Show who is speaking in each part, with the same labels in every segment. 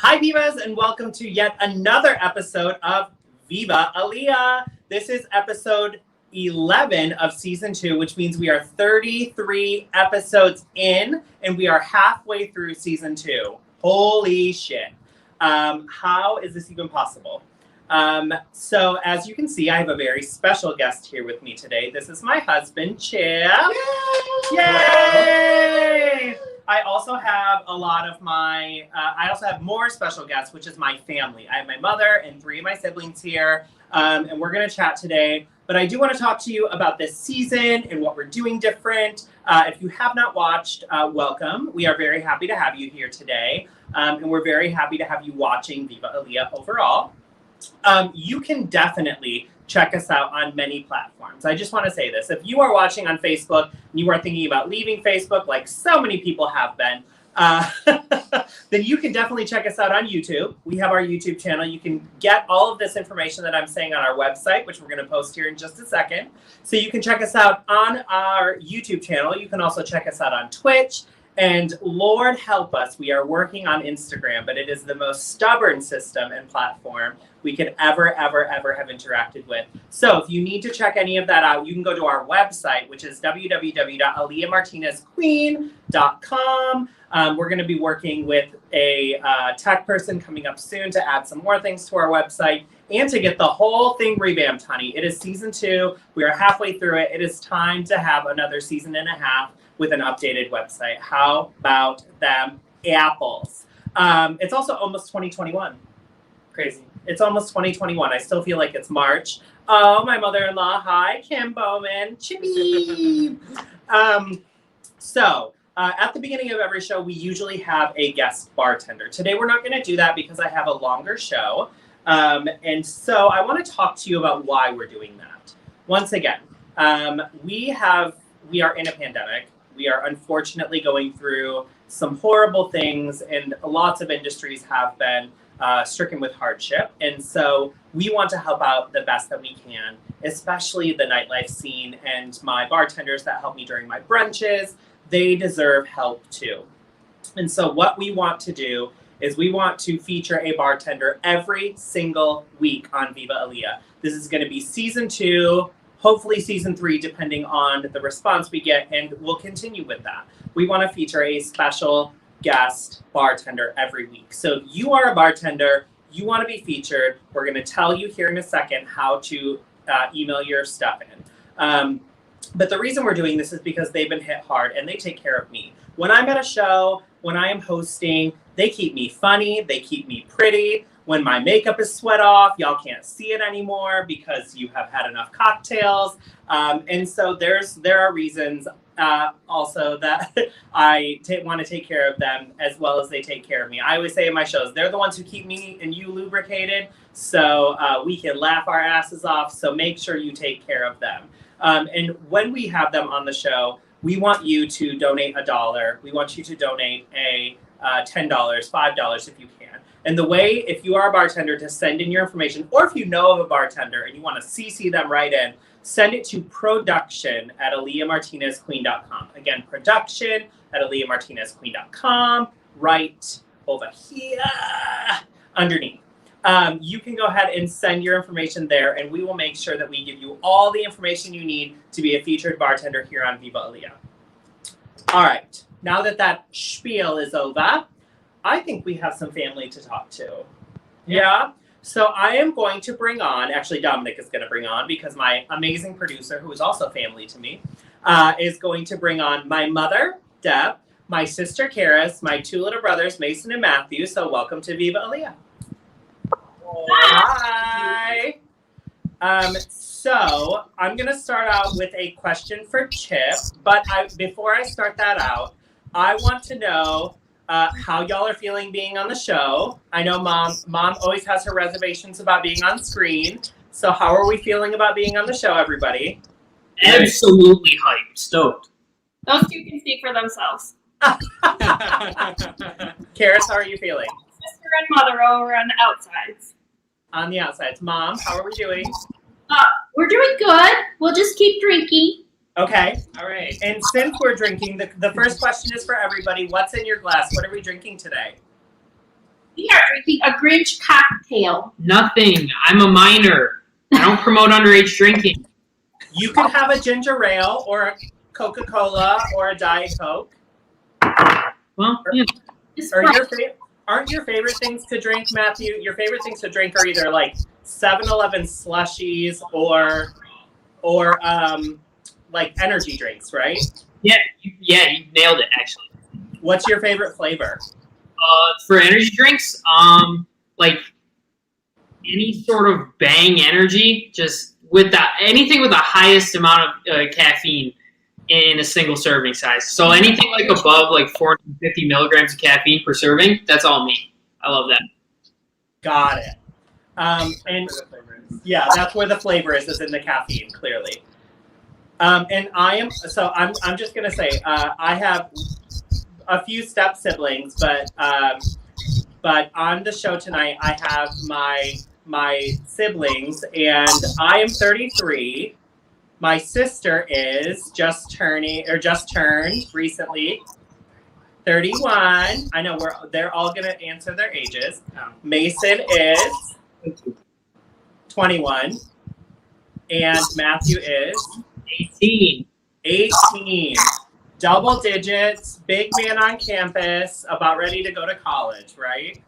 Speaker 1: Hi, Vivas, and welcome to yet another episode of Viva Aaliyah. This is episode 11 of season 2, which means we are 33 episodes in, and we are halfway through season 2. Holy shit. How is this even possible? So as you can see, I have a very special guest here with me today. This is my husband, Chip. Yay! Yay! I also have I also have more special guests, which is my family. I have my mother and 3 of my siblings here, and we're going to chat today. But I do want to talk to you about this season and what we're doing different. If you have not watched, welcome. We are very happy to have you here today, and we're very happy to have you watching Viva Aaliyah overall. You can definitely check us out on many platforms. I just want to say this. If you are watching on Facebook and you are thinking about leaving Facebook, like so many people have been, then you can definitely check us out on YouTube. We have our YouTube channel. You can get all of this information that I'm saying on our website, which we're going to post here in just a second. So you can check us out on our YouTube channel. You can also check us out on Twitch. And Lord help us, we are working on Instagram, but it is the most stubborn system and platform we could ever have interacted with. So if you need to check any of that out, you can go to our website, which is www.aaliyahmartinezqueen.com. We're going to be working with a tech person coming up soon to add some more things to our website and to get the whole thing revamped, honey. It is season 2. We are halfway through it. It is time to have another season and a half with an updated website. How about them apples? It's also almost 2021. Crazy. It's almost 2021. I still feel like it's March. Oh, my mother-in-law. Hi, Kim Bowman. Chippy. So at the beginning of every show, we usually have a guest bartender. Today, we're not going to do that because I have a longer show. And so I want to talk to you about why we're doing that. Once again, we are in a pandemic. We are unfortunately going through some horrible things, and lots of industries have been stricken with hardship. And so we want to help out the best that we can, especially the nightlife scene and my bartenders that help me during my brunches. They deserve help too. And so what we want to do is we want to feature a bartender every single week on Viva Aaliyah. This is going to be season 2. Hopefully season 3, depending on the response we get, and we'll continue with that. We want to feature a special guest bartender every week. So if you are a bartender, you want to be featured, we're going to tell you here in a second how to email your stuff in. But the reason we're doing this is because they've been hit hard, and they take care of me. When I'm at a show, when I am hosting, they keep me funny, they keep me pretty. When my makeup is sweat off, y'all can't see it anymore because you have had enough cocktails. And so there are reasons also that I want to take care of them as well as they take care of me. I always say in my shows, they're the ones who keep me and you lubricated, so we can laugh our asses off. So make sure you take care of them. And when we have them on the show, we want you to donate $1. We want you to donate $10, $5 if you can. And the way, if you are a bartender, to send in your information, or if you know of a bartender and you want to CC them right in, send it to production@aaliyahmartinezqueen.com. Again, production@aaliyahmartinezqueen.com, right over here underneath. You can go ahead and send your information there, and we will make sure that we give you all the information you need to be a featured bartender here on Viva Aaliyah. All right, now that spiel is over, I think we have some family to talk to. Yeah? So I am going to bring on, actually Dominic is going to bring on, because my amazing producer, who is also family to me, is going to bring on my mother, Deb, my sister, Karis, my 2 little brothers, Mason and Matthew. So welcome to Viva Aaliyah. Hi. So I'm going to start out with a question for Chip, but before I start that out, I want to know how y'all are feeling being on the show. I know mom always has her reservations about being on screen. So how are we feeling about being on the show, everybody?
Speaker 2: Absolutely hyped. Stoked.
Speaker 3: Those 2 can speak for themselves.
Speaker 1: Karis, how are you feeling?
Speaker 3: Sister and mother over on the outsides.
Speaker 1: On the outsides. Mom, how are we doing?
Speaker 4: We're doing good. We'll just keep drinking.
Speaker 1: Okay, all right. And since we're drinking, the first question is for everybody. What's in your glass? What are we drinking today?
Speaker 4: We are drinking a Grinch cocktail.
Speaker 2: Nothing. I'm a minor. I don't promote underage drinking.
Speaker 1: You could have a ginger ale or a Coca-Cola or a Diet Coke.
Speaker 2: Well, yeah.
Speaker 1: Aren't your favorite things to drink, Matthew? Your favorite things to drink are either like 7-Eleven slushies or like energy drinks, right?
Speaker 2: Yeah, you nailed it, actually.
Speaker 1: What's your favorite flavor?
Speaker 2: For energy drinks, like any sort of bang energy, just with anything with the highest amount of caffeine in a single serving size. So anything like above like 450 milligrams of caffeine per serving, that's all me. I love that.
Speaker 1: Got it. And yeah, that's where the flavor is in the caffeine, clearly. And I'm just gonna say, I have a few step siblings, but on the show tonight, I have my siblings, and I am 33. My sister is just turned recently 31. I know they're all gonna answer their ages. Mason is 21, and Matthew is
Speaker 2: 18.
Speaker 1: 18. Double digits, big man on campus, about ready to go to college, right?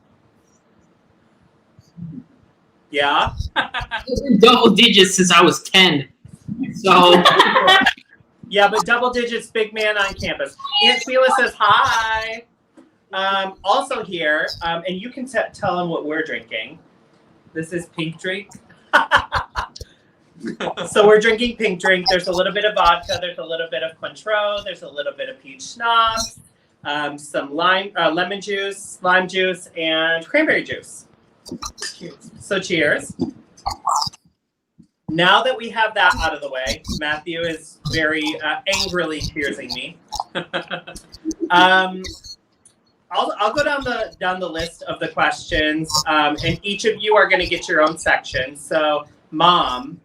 Speaker 1: Yeah?
Speaker 2: Double digits since I was 10. So
Speaker 1: Yeah, but double digits, big man on campus. Aunt Sheila says hi. Also here, and you can tell them what we're drinking. This is pink drink. So we're drinking pink drink. There's a little bit of vodka. There's a little bit of Cointreau. There's a little bit of peach schnapps. Some lemon juice, lime juice, and cranberry juice. So cheers. Now that we have that out of the way, Matthew is very angrily cheersing me. I'll go down the list of the questions, and each of you are going to get your own section. So, Mom,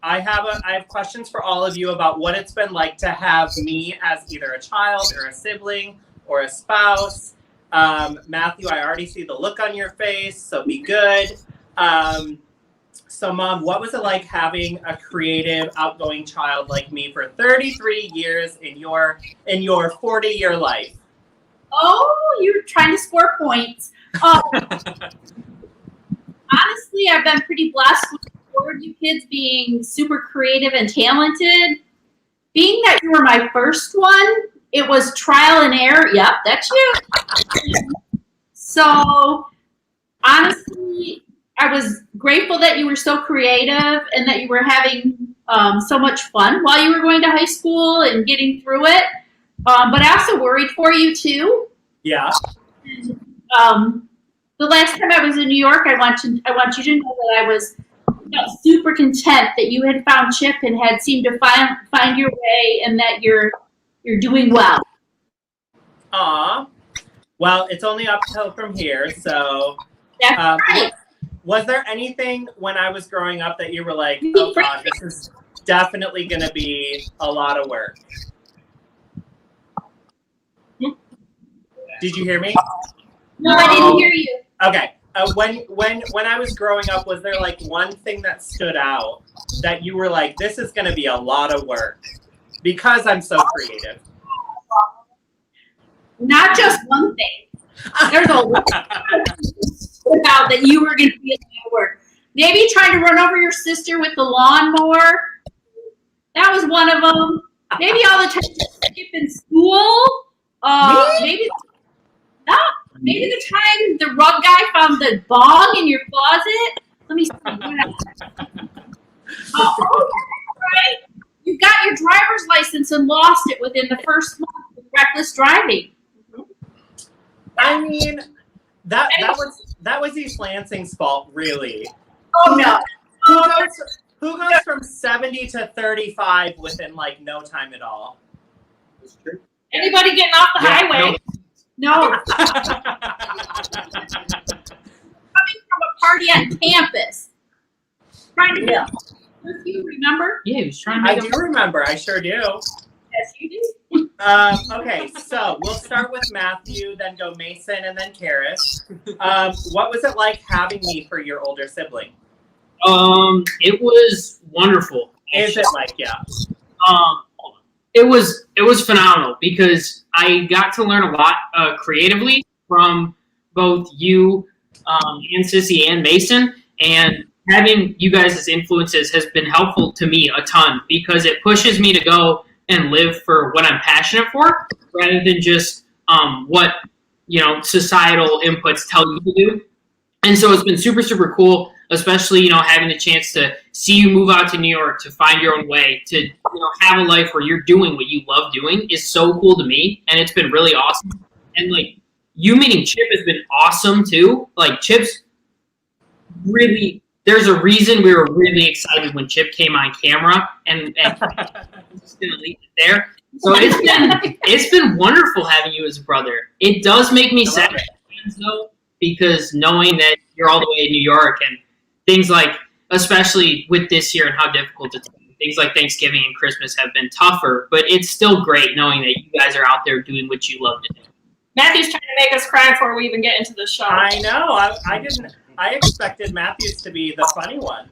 Speaker 1: I have questions for all of you about what it's been like to have me as either a child or a sibling or a spouse. Matthew, I already see the look on your face, so be good. So, Mom, what was it like having a creative, outgoing child like me for 33 years in your 40-year life?
Speaker 4: Oh, you're trying to score points. Honestly, I've been pretty blessed with four of you kids being super creative and talented. Being that you were my first one, it was trial and error. Yep, that's you. So, honestly, I was grateful that you were so creative and that you were having so much fun while you were going to high school and getting through it. But I also worried for you too.
Speaker 1: Yeah.
Speaker 4: The last time I was in New York, I want you to know that I was super content that you had found Chip and had seemed to find your way, and that you're doing well.
Speaker 1: Aw. Well, it's only uphill from here. So,
Speaker 4: That's right.
Speaker 1: Was there anything when I was growing up that you were like, oh God, this is definitely going to be a lot of work? Did you hear me?
Speaker 4: No, I didn't hear you.
Speaker 1: Okay. When I was growing up, was there like one thing that stood out that you were like, this is going to be a lot of work because I'm so creative?
Speaker 4: Not just one thing. There's a lot about that you were going to be a lot of work. Maybe trying to run over your sister with the lawnmower. That was one of them. Maybe all the time skipping school. Maybe the time the rug guy found the bong in your closet. Let me see. Right? You got your driver's license and lost it within the first month with reckless driving.
Speaker 1: I mean, that was East Lansing's fault, really.
Speaker 4: Oh no.
Speaker 1: Who goes from 70 to 35 within like no time at all?
Speaker 2: That's true.
Speaker 3: Anybody getting off the highway?
Speaker 4: No. Coming from a party on campus. Trying to get. Do you remember?
Speaker 2: Yeah, he was trying to
Speaker 1: I
Speaker 2: make
Speaker 1: do remember. I sure do.
Speaker 4: Yes, you do.
Speaker 1: Okay, so we'll start with Matthew, then go Mason, and then Karis. What was it like having me for your older sibling?
Speaker 2: It was wonderful.
Speaker 1: Is it like, yeah?
Speaker 2: It was phenomenal because I got to learn a lot creatively from both you and Sissy and Mason, and having you guys as influences has been helpful to me a ton because it pushes me to go and live for what I'm passionate for rather than just what societal inputs tell you to do. And so it's been super, super cool, especially, having the chance to see you move out to New York, to find your own way, to, have a life where you're doing what you love doing is so cool to me. And it's been really awesome. And, you meeting Chip has been awesome, too. Chip's really, there's a reason we were really excited when Chip came on camera and just going to leave it there. So it's been wonderful having you as a brother. It does make me sad, though, because knowing that you're all the way in New York and things especially with this year and how difficult it's been, things like Thanksgiving and Christmas have been tougher, but it's still great knowing that you guys are out there doing what you love to do.
Speaker 3: Matthew's trying to make us cry before we even get into the show.
Speaker 1: I know. I expected Matthews to be the funny one.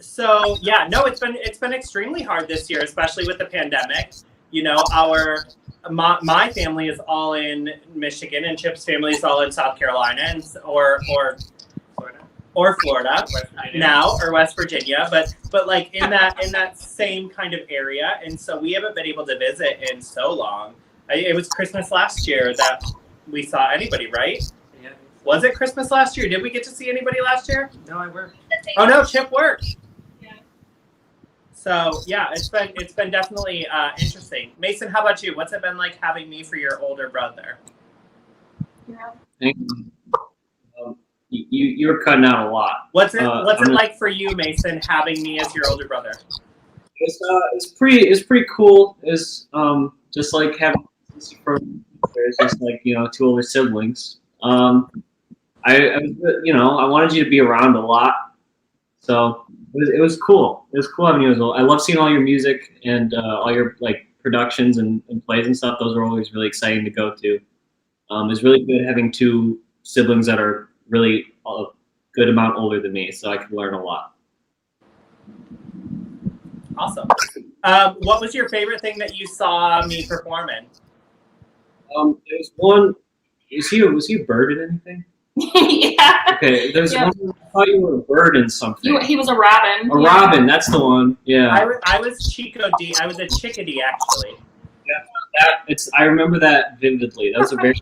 Speaker 1: So yeah, no, it's been extremely hard this year, especially with the pandemic. My family is all in Michigan, and Chip's family is all in South Carolina, or Florida now, or West Virginia, but in that same kind of area, and so we haven't been able to visit in so long. It was Christmas last year that we saw anybody, right?
Speaker 5: Yeah.
Speaker 1: Was it Christmas last year? Did we get to see anybody last year?
Speaker 5: No, I worked.
Speaker 1: Oh no, Chip worked.
Speaker 3: Yeah.
Speaker 1: So yeah, it's been definitely interesting. Mason, how about you? What's it been like having me for your older brother?
Speaker 3: Yeah.
Speaker 5: You were cutting out a lot.
Speaker 1: What's it like for you, Mason, having me as your older brother?
Speaker 5: It's pretty cool. It's just like having there's just two older siblings. I wanted you to be around a lot, so it was cool. It was cool having you as well. I love seeing all your music and all your productions and plays and stuff. Those are always really exciting to go to. It's really good having two siblings that are really a good amount older than me, so I could learn a lot.
Speaker 1: Awesome. What was your favorite thing that you saw me perform in?
Speaker 5: There's one. Was he a bird in anything?
Speaker 3: Yeah.
Speaker 5: Okay, there's one. I thought you were a bird in something.
Speaker 3: He was a robin.
Speaker 5: A robin, that's the one. Yeah.
Speaker 1: I was Chico D. I was a chickadee, actually.
Speaker 5: Yeah, I remember that vividly. That was a very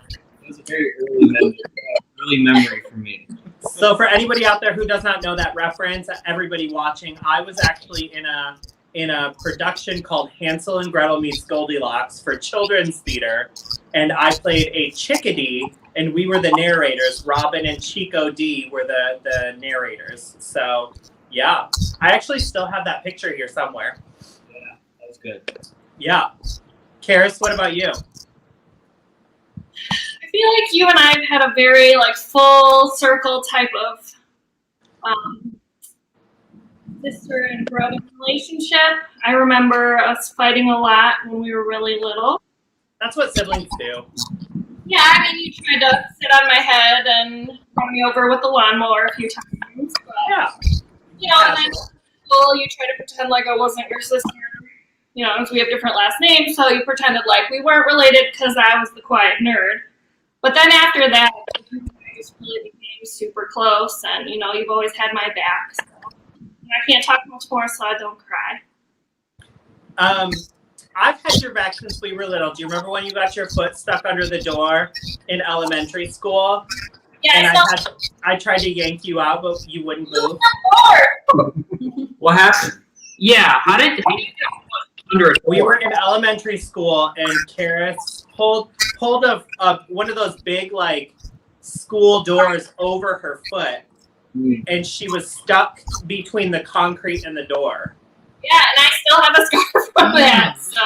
Speaker 5: early memory for me.
Speaker 1: So for anybody out there who does not know that reference, everybody watching, I was actually in a production called Hansel and Gretel Meets Goldilocks for children's theater, and I played a chickadee, and we were the narrators. Robin and Chico D were the narrators. So yeah, I actually still have that picture here somewhere.
Speaker 5: Yeah, that was good.
Speaker 1: Yeah. Karis, what about you?
Speaker 3: I feel like you and I have had a very full circle type of sister and brother relationship. I remember us fighting a lot when we were really little.
Speaker 1: That's what siblings do.
Speaker 3: Yeah, I mean, you tried to sit on my head and run me over with the lawnmower a few times. But,
Speaker 1: Yeah.
Speaker 3: And then school, you tried to pretend like I wasn't your sister. Because we have different last names, so you pretended like we weren't related because I was the quiet nerd. But then after that, you guys really became super close, and you've always had my back. So. And I can't talk much more, so I don't cry.
Speaker 1: I've had your back since we were little. Do you remember when you got your foot stuck under the door in elementary school?
Speaker 3: Yeah,
Speaker 1: and I tried to yank you out, but you wouldn't move.
Speaker 5: What happened?
Speaker 2: Yeah, how did you get under a door?
Speaker 1: We were in elementary school, and Karis pulled one of those big school doors over her foot, and she was stuck between the concrete and the door.
Speaker 3: Yeah, and I still have a scar from that. So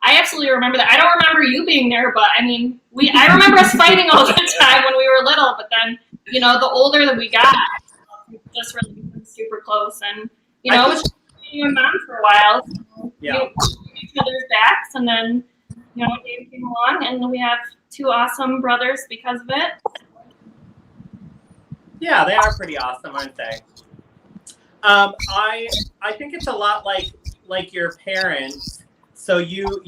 Speaker 3: I absolutely remember that. I don't remember you being there, but I mean, I remember us fighting all the time when we were little. But then, the older that we got, we just really became super close, and it was you and Mom for a while. So
Speaker 1: Yeah.
Speaker 3: we each other's backs, and then Dave came along, and we have two awesome brothers because of it.
Speaker 1: Yeah, they are pretty awesome, aren't they? I think it's a lot like your parents. So you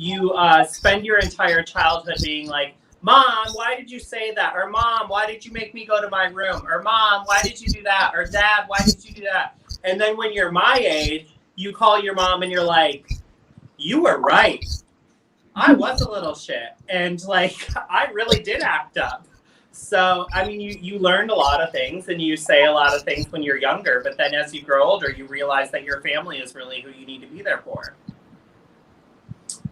Speaker 1: spend your entire childhood being like, Mom, why did you say that? Or Mom, why did you make me go to my room? Or Mom, why did you do that? Or Dad, why did you do that? And then when you're my age, you call your mom and you're like, you were right. I was a little shit. And like, I really did act up. So, I mean, you learned a lot of things and you say a lot of things when you're younger, but then as you grow older, you realize that your family is really who you need to be there for.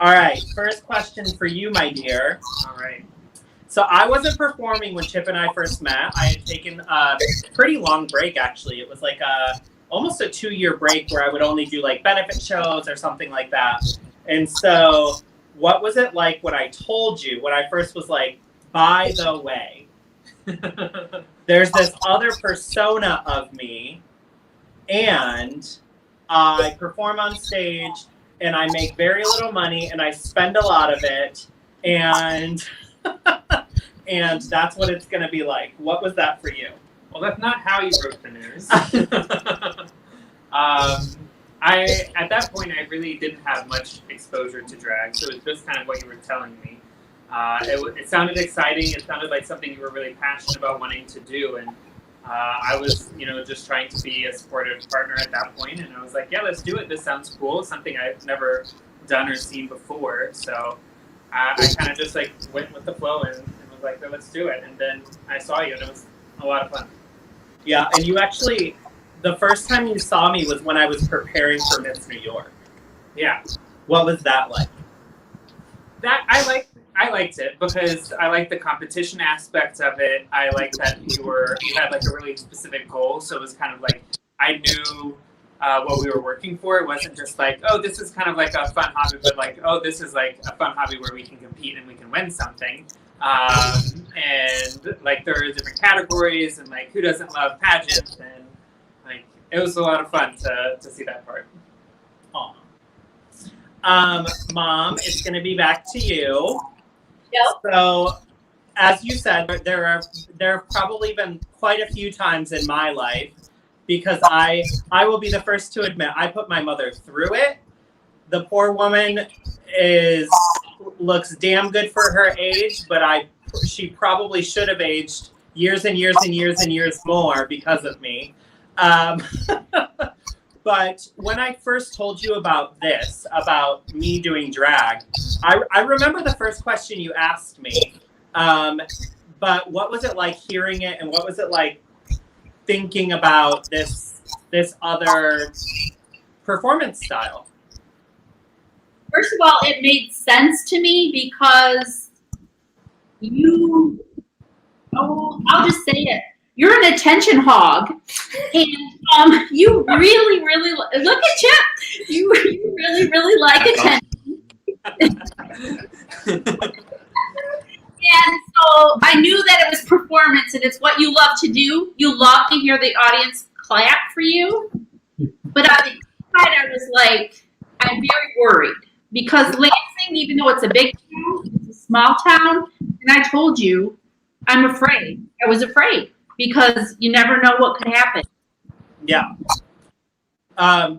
Speaker 1: All right, first question for you, my dear. All right. So I wasn't performing when Chip and I first met. I had taken a pretty long break, actually. It was like almost a 2-year break where I would only do like benefit shows or something like that. And so what was it like when I told you, when I first was like, by the way, there's this other persona of me, and I perform on stage, and I make very little money, and I spend a lot of it, and and that's what it's going to be like. What was that for you?
Speaker 6: Well, that's not how you broke the news. At that point, I really didn't have much exposure to drag, so it was just kind of what you were telling me. It sounded exciting. It sounded like something you were really passionate about wanting to do, and I was, just trying to be a supportive partner at that point. And I was like, yeah, let's do it. This sounds cool. Something I've never done or seen before. So I kind of just like went with the flow and was like, let's do it. And then I saw you, and it was a lot of fun.
Speaker 1: Yeah, and you actually, the first time you saw me was when I was preparing for Miss New York.
Speaker 6: Yeah.
Speaker 1: What was that like?
Speaker 6: That I liked it because I liked the competition aspect of it. I liked that you had like a really specific goal, so it was kind of like I knew what we were working for. It wasn't just like, oh, this is kind of like a fun hobby, but like, oh, this is like a fun hobby where we can compete and we can win something. And like there are different categories, and like who doesn't love pageants, and like it was a lot of fun to see that part.
Speaker 1: Aw. Mom, it's going to be back to you.
Speaker 4: Yep.
Speaker 1: So, as you said, there have probably been quite a few times in my life, because I will be the first to admit I put my mother through it. The poor woman looks damn good for her age, but she probably should have aged years and years and years and years more because of me. But when I first told you about this, about me doing drag, I remember the first question you asked me. But what was it like hearing it, and what was it like thinking about this other performance style?
Speaker 4: First of all, it made sense to me because I'll just say it. You're an attention hog, and you really, really look at Chip. You really, really like attention. And so I knew that it was performance, and it's what you love to do. You love to hear the audience clap for you. But on the inside, I was like, I'm very worried because Lansing, even though it's a big town, it's a small town, and I told you, I'm afraid. I was afraid because you never know what could happen.
Speaker 1: Yeah. I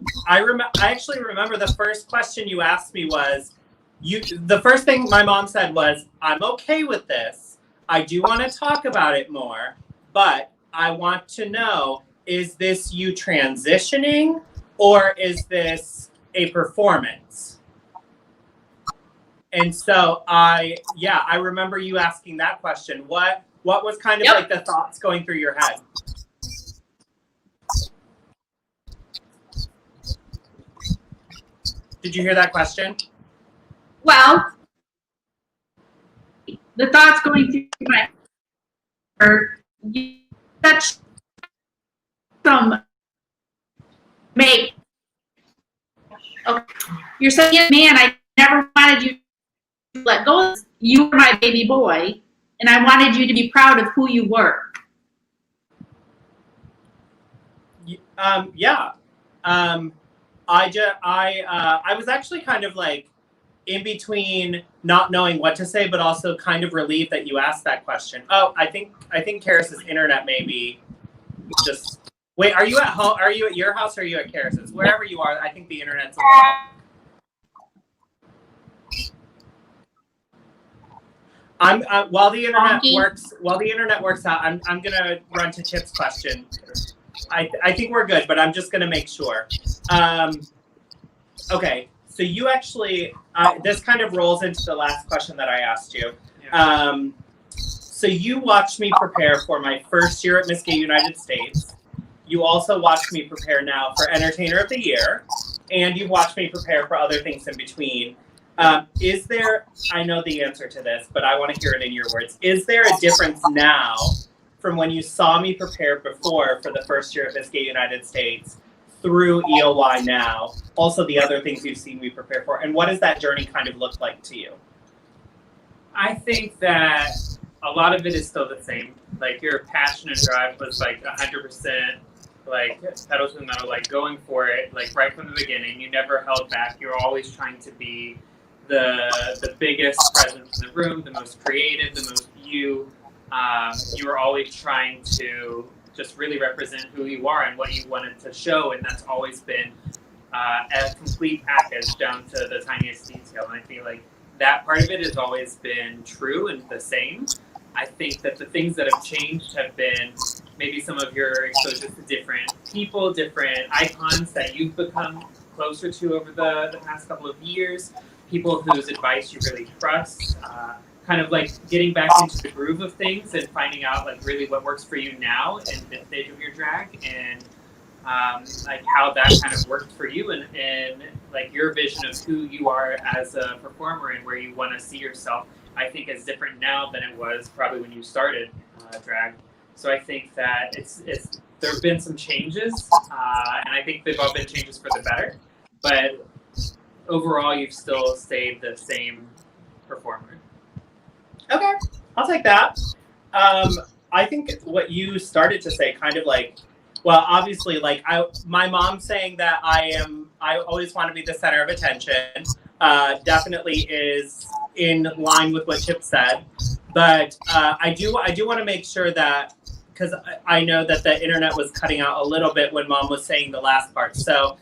Speaker 1: actually remember the first question you asked me was, the first thing my mom said was, I'm okay with this. I do want to talk about it more, but I want to know, is this you transitioning, or is this a performance? And so I remember you asking that question. What was kind of like the thoughts going through your head? Did you hear that question?
Speaker 4: Well, the thoughts going through my head are such some make. Okay. You're saying, man, I never wanted you to let go. You were my baby boy, and I wanted you to be proud of who you were.
Speaker 1: Yeah. I was actually kind of like in between not knowing what to say, but also kind of relieved that you asked that question. Oh, I think Karis's internet may be just. Wait, are you at home? Are you at your house or are you at Karis's? Wherever you are, I think the internet's a little. While the internet works out, I'm gonna run to Chip's question. I think we're good, but I'm just gonna make sure. Okay, so you actually this kind of rolls into the last question that I asked you. So you watched me prepare for my first year at Miss Gay United States. You also watched me prepare now for Entertainer of the Year, and you've watched me prepare for other things in between. Is there, I know the answer to this, but I want to hear it in your words. Is there a difference now from when you saw me prepare before for the first year of Miss Gay United States through EOY now? Also the other things you've seen me prepare for, and what does that journey kind of look like to you?
Speaker 6: I think that a lot of it is still the same. Like your passion and drive was like 100%, like pedal to the metal, like going for it, like right from the beginning. You never held back. You're always trying to be the biggest presence in the room, the most creative, the most you. You were always trying to just really represent who you are and what you wanted to show, and that's always been a complete package down to the tiniest detail. And I feel like that part of it has always been true and the same. I think that the things that have changed have been maybe some of your exposure to different people, different icons that you've become closer to over the past couple of years, people whose advice you really trust, kind of like getting back into the groove of things and finding out like really what works for you now in this stage of your drag, and like how that kind of worked for you and like your vision of who you are as a performer and where you want to see yourself, I think is different now than it was probably when you started drag. So I think that it's there have been some changes, and I think they've all been changes for the better, but overall you've still stayed the same performer.
Speaker 1: Okay, I'll take that. I think what you started to say kind of like, well, obviously, like my mom saying that I always want to be the center of attention, definitely is in line with what Chip said. But I do want to make sure that, because I know that the internet was cutting out a little bit when Mom was saying the last part. So,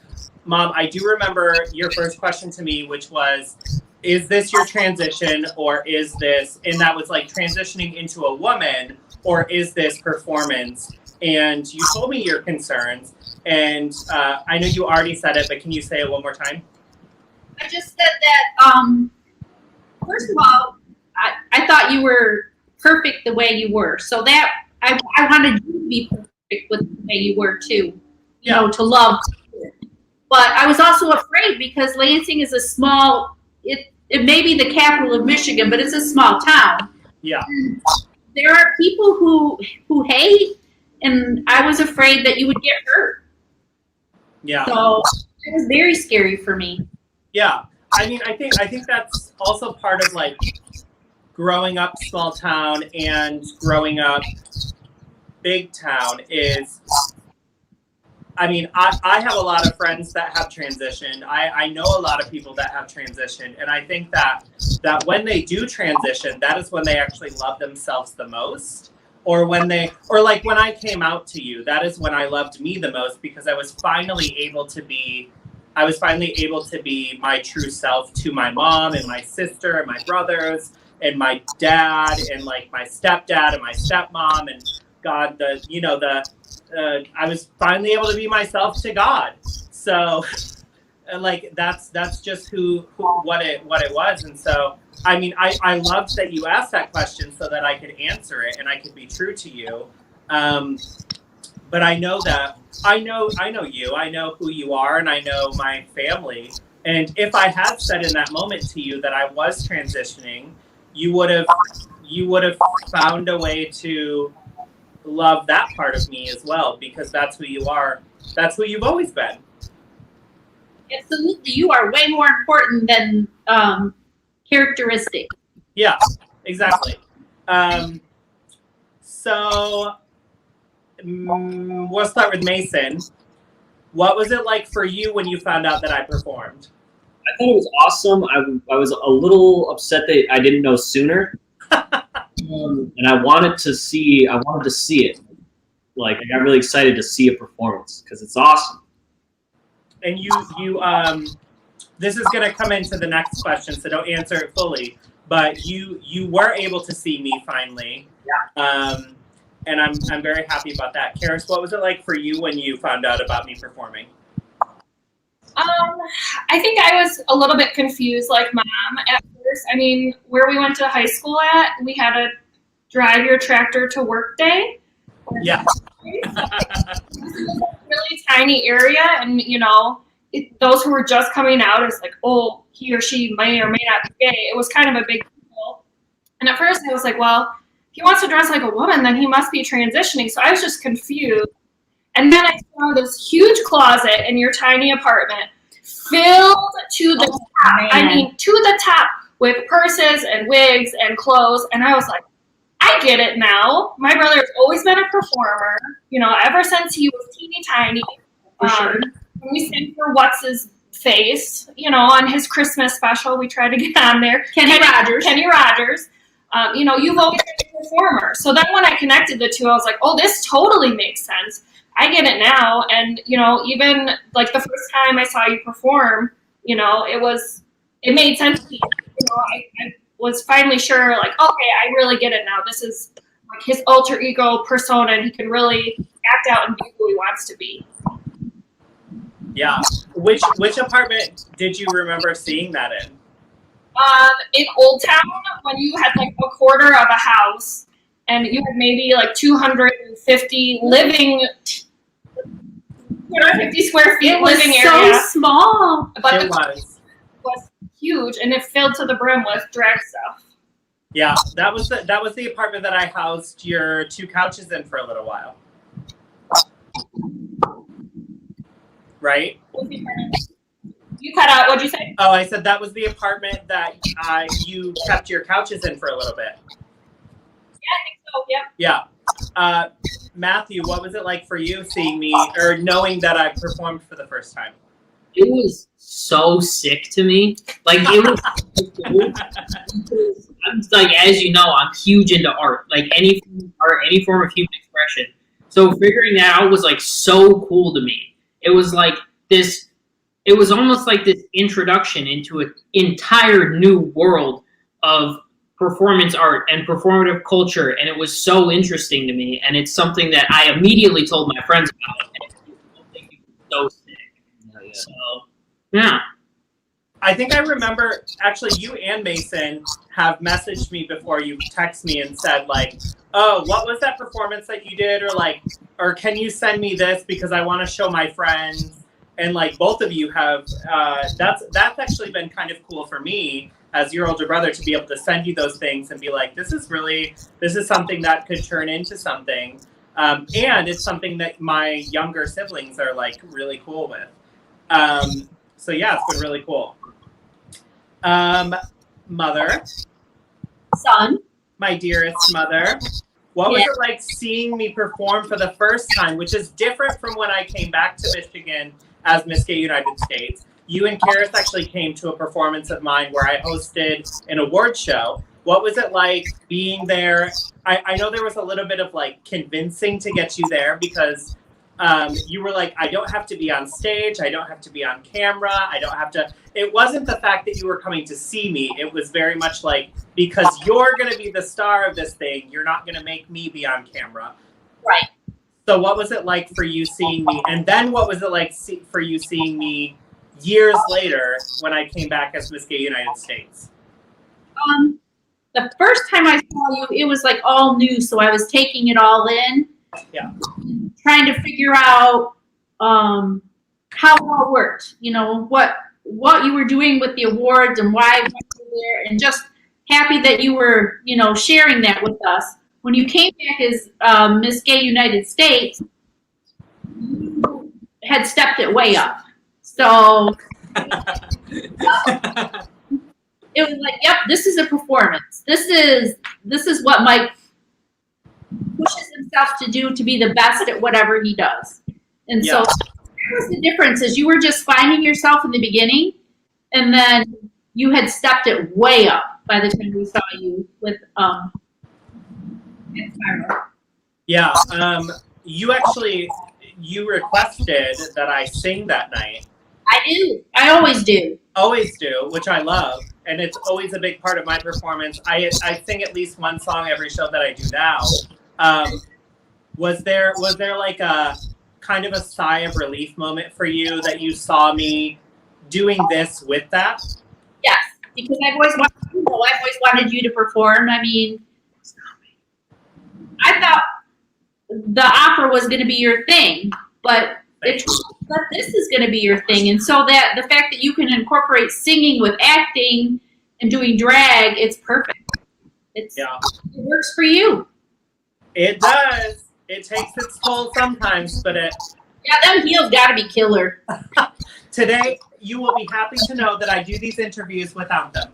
Speaker 1: Mom, I do remember your first question to me, which was, is this your transition, or is this, and that was like transitioning into a woman, or is this performance? And you told me your concerns, and I know you already said it, but can you say it one more time?
Speaker 4: I just said that, first of all, I thought you were perfect the way you were. So that, I wanted you to be perfect with the way you were too, you know, to love. But I was also afraid because Lansing is a small, it may be the capital of Michigan, but it's a small town.
Speaker 1: Yeah.
Speaker 4: And there are people who hate, and I was afraid that you would get hurt.
Speaker 1: Yeah.
Speaker 4: So it was very scary for me.
Speaker 1: Yeah. I mean, I think that's also part of like growing up small town and growing up big town is, I mean, I have a lot of friends that have transitioned. I know a lot of people that have transitioned. And I think that when they do transition, that is when they actually love themselves the most. Or when I came out to you, that is when I loved me the most, because I was finally able to be my true self to my mom and my sister and my brothers and my dad and like my stepdad and my stepmom and God, I was finally able to be myself to God. So like that's just what it was. And so I mean I loved that you asked that question so that I could answer it and I could be true to you. But I know that I know you, I know who you are, and I know my family. And if I had said in that moment to you that I was transitioning, you would have found a way to love that part of me as well, because that's who you are. That's who you've always been.
Speaker 4: Absolutely. You are way more important than characteristic.
Speaker 1: Yeah, exactly. So we'll start with Mason. What was it like for you when you found out that I performed?
Speaker 5: I thought it was awesome. I was a little upset that I didn't know sooner, and I wanted to see it. Like, I got really excited to see a performance because it's awesome.
Speaker 1: And you this is going to come into the next question, so don't answer it fully. But you were able to see me finally.
Speaker 5: Yeah.
Speaker 1: And I'm very happy about that. Karis, what was it like for you when you found out about me performing?
Speaker 3: I think I was a little bit confused, like Mom, at first. I mean, where we went to high school at, we had a drive your tractor to work day.
Speaker 1: Yeah.
Speaker 3: It was a really tiny area, and those who were just coming out is like, oh, he or she may or may not be gay. It was kind of a big deal. And at first I was like, well, if he wants to dress like a woman, then he must be transitioning. So I was just confused. And then I saw this huge closet in your tiny apartment filled to the top.
Speaker 4: Man.
Speaker 3: I mean, to the top with purses and wigs and clothes. And I was like, I get it now. My brother's always been a performer, ever since he was teeny tiny.
Speaker 1: For sure.
Speaker 3: When we sang for What's His Face, on his Christmas special, we tried to get on there. Kenny Rogers. You've always been a performer. So then when I connected the two, I was like, oh, this totally makes sense. I get it now. And, even like the first time I saw you perform, it made sense to me. I was finally sure, like, okay, I really get it now. This is like his alter ego persona, and he can really act out and be who he wants to be.
Speaker 1: Yeah. Which apartment did you remember seeing that in?
Speaker 3: In Old Town, when you had like a quarter of a house, and you had maybe like 250 living, 250 square feet living area.
Speaker 4: So small.
Speaker 3: But
Speaker 1: It was
Speaker 3: huge, and it filled to the brim with drag stuff.
Speaker 1: Yeah, that was the apartment that I housed your 2 couches in for a little while. Right?
Speaker 3: You cut out. What'd you say?
Speaker 1: Oh, I said that was the apartment that you kept your couches in for a little bit.
Speaker 3: Yeah, I think so. Yeah.
Speaker 1: Yeah. Matthew, what was it like for you seeing me or knowing that I performed for the first time?
Speaker 2: It was so sick to me. Like, it was so cool. I'm like, as you know, I'm huge into art. Like, any form of human expression. So figuring that out was like so cool to me. It was like this. It was almost like this introduction into an entire new world of performance art and performative culture, and it was so interesting to me. And it's something that I immediately told my friends about, and it was so sick.
Speaker 5: Yeah.
Speaker 2: So, yeah.
Speaker 1: I think I remember, actually, you and Mason have messaged me before. You text me and said, like, oh, what was that performance that you did? Or can you send me this because I want to show my friends? And, like, both of you have, that's actually been kind of cool for me as your older brother to be able to send you those things and be like, this is something that could turn into something. And it's something that my younger siblings are, like, really cool with. So, yeah, it's been really cool. Mother.
Speaker 4: Son.
Speaker 1: My dearest mother. What was it like seeing me perform for the first time, which is different from when I came back to Michigan as Miss Gay United States? You and Karis actually came to a performance of mine where I hosted an award show. What was it like being there? I know there was a little bit of like convincing to get you there because you were like, I don't have to be on stage. I don't have to be on camera. I don't have to. It wasn't the fact that you were coming to see me. It was very much like, because you're going to be the star of this thing, you're not going to make me be on camera.
Speaker 4: Right.
Speaker 1: So what was it like for you seeing me? And then what was it like for you seeing me years later when I came back as Miss Gay United States?
Speaker 4: The first time I saw you, it was like all new, so I was taking it all in.
Speaker 1: Yeah.
Speaker 4: Trying to figure out how it all worked. You know, what you were doing with the awards and why you were there, and just happy that you were, sharing that with us. When you came back as Miss Gay United States, you had stepped it way up. So it was like, yep, this is a performance. This is what Mike pushes himself to do to be the best at whatever he does. And so What was the difference? Is you were just finding yourself in the beginning, and then you had stepped it way up by the time we saw you with Spiral.
Speaker 1: Yeah. You requested that I sing that night.
Speaker 4: I do. I always do.
Speaker 1: Always do, which I love, and it's always a big part of my performance. I sing at least one song every show that I do now. Was there like a kind of a sigh of relief moment for you that you saw me doing this with that?
Speaker 4: Yes, because I've always wanted you to perform. I mean, I thought the opera was going to be your thing, but this is going to be your thing. And so that the fact that you can incorporate singing with acting and doing drag, it's perfect. It works for you.
Speaker 1: It does. It takes its toll sometimes, but
Speaker 4: them heels got to be killer.
Speaker 1: Today, you will be happy to know that I do these interviews without them.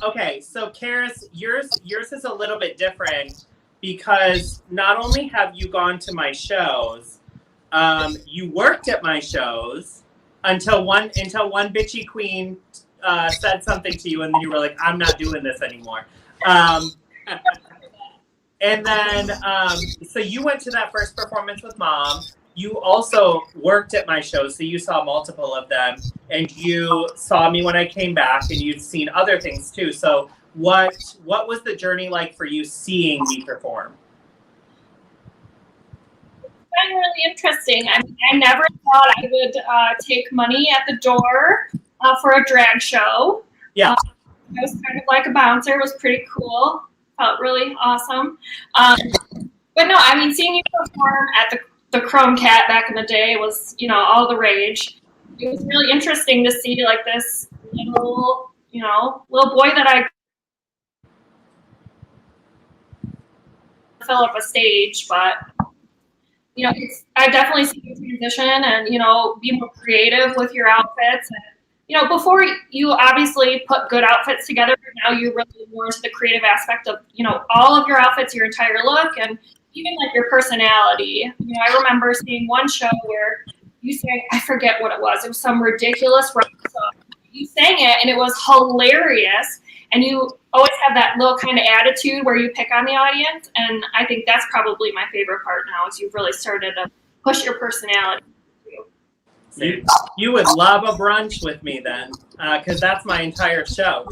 Speaker 1: Okay, so Karis, yours is a little bit different because not only have you gone to my shows, you worked at my shows until one bitchy queen said something to you, and then you were like, "I'm not doing this anymore." And then, so you went to that first performance with Mom. You also worked at my shows, so you saw multiple of them, and you saw me when I came back, and you've seen other things too. So what was the journey like for you seeing me perform?
Speaker 3: It's been really interesting. I mean, I never thought I would take money at the door for a drag show.
Speaker 1: Yeah.
Speaker 3: I was kind of like a bouncer. It was pretty cool. Felt really awesome. But no, I mean, seeing you perform at the Chrome Cat back in the day was, all the rage. It was really interesting to see like this little boy that I fill up a stage, but I definitely see you transition and be more creative with your outfits. And before you obviously put good outfits together, now you're really more into the creative aspect of all of your outfits, your entire look, and even like your personality. I remember seeing one show where you sang, I forget what it was. It was some ridiculous rock song. You sang it and it was hilarious. And you always have that little kind of attitude where you pick on the audience. And I think that's probably my favorite part now is you've really started to push your personality.
Speaker 1: You would love a brunch with me then, because that's my entire show.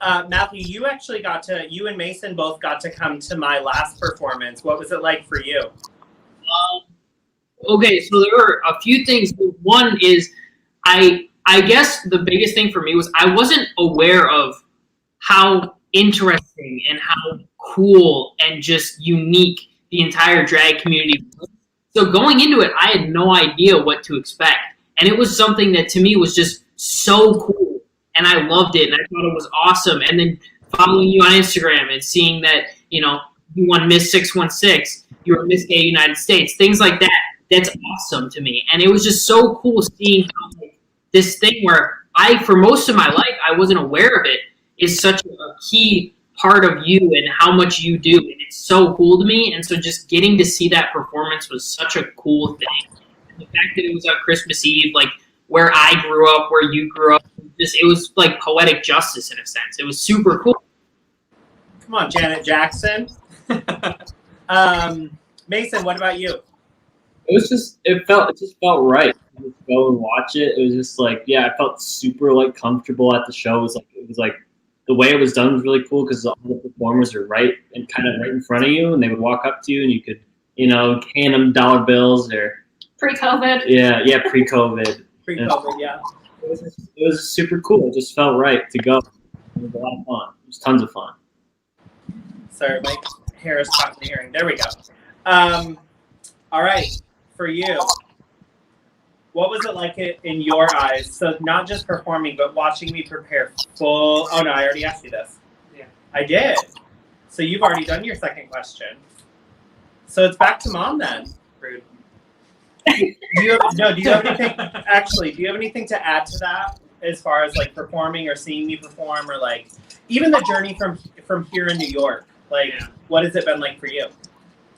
Speaker 1: Matthew, you and Mason both got to come to my last performance. What was it like for you?
Speaker 2: Okay, so there were a few things. One is, I guess the biggest thing for me was I wasn't aware of how interesting and how cool and just unique the entire drag community was. So going into it, I had no idea what to expect. And it was something that to me was just so cool. And I loved it and I thought it was awesome. And then following you on Instagram and seeing that, you won Miss 616, you were Miss Gay United States, things like that. That's awesome to me. And it was just so cool seeing how this thing where for most of my life, I wasn't aware of it, is such a key part of you and how much you do. And it's so cool to me. And so just getting to see that performance was such a cool thing. And the fact that it was on Christmas Eve, like where I grew up, where you grew up, it was like poetic justice in a sense. It was super cool.
Speaker 1: Come on, Janet Jackson. Mason, what about you?
Speaker 5: It just felt right. I just go and watch it. It was just like, I felt super like comfortable at the show. It was like the way it was done was really cool because all the performers are right and kind of right in front of you, and they would walk up to you and you could, hand them dollar bills or
Speaker 3: pre-COVID.
Speaker 5: Yeah, pre-COVID.
Speaker 1: Pre-COVID, yeah.
Speaker 5: It was super cool. It just felt right to go. It was a lot of fun. It was tons of fun.
Speaker 1: Sorry, my hair is caught in the hearing. There we go. All right, for you, what was it like in your eyes? So not just performing, but watching me prepare full. Oh no, I already asked you this.
Speaker 6: Yeah,
Speaker 1: I did. So you've already done your second question. So it's back to Mom then.
Speaker 6: rude.
Speaker 1: Do you have anything? Actually, do you have anything to add to that as far as like performing or seeing me perform, or like even the journey from here in New York? Like, what has it been like for you?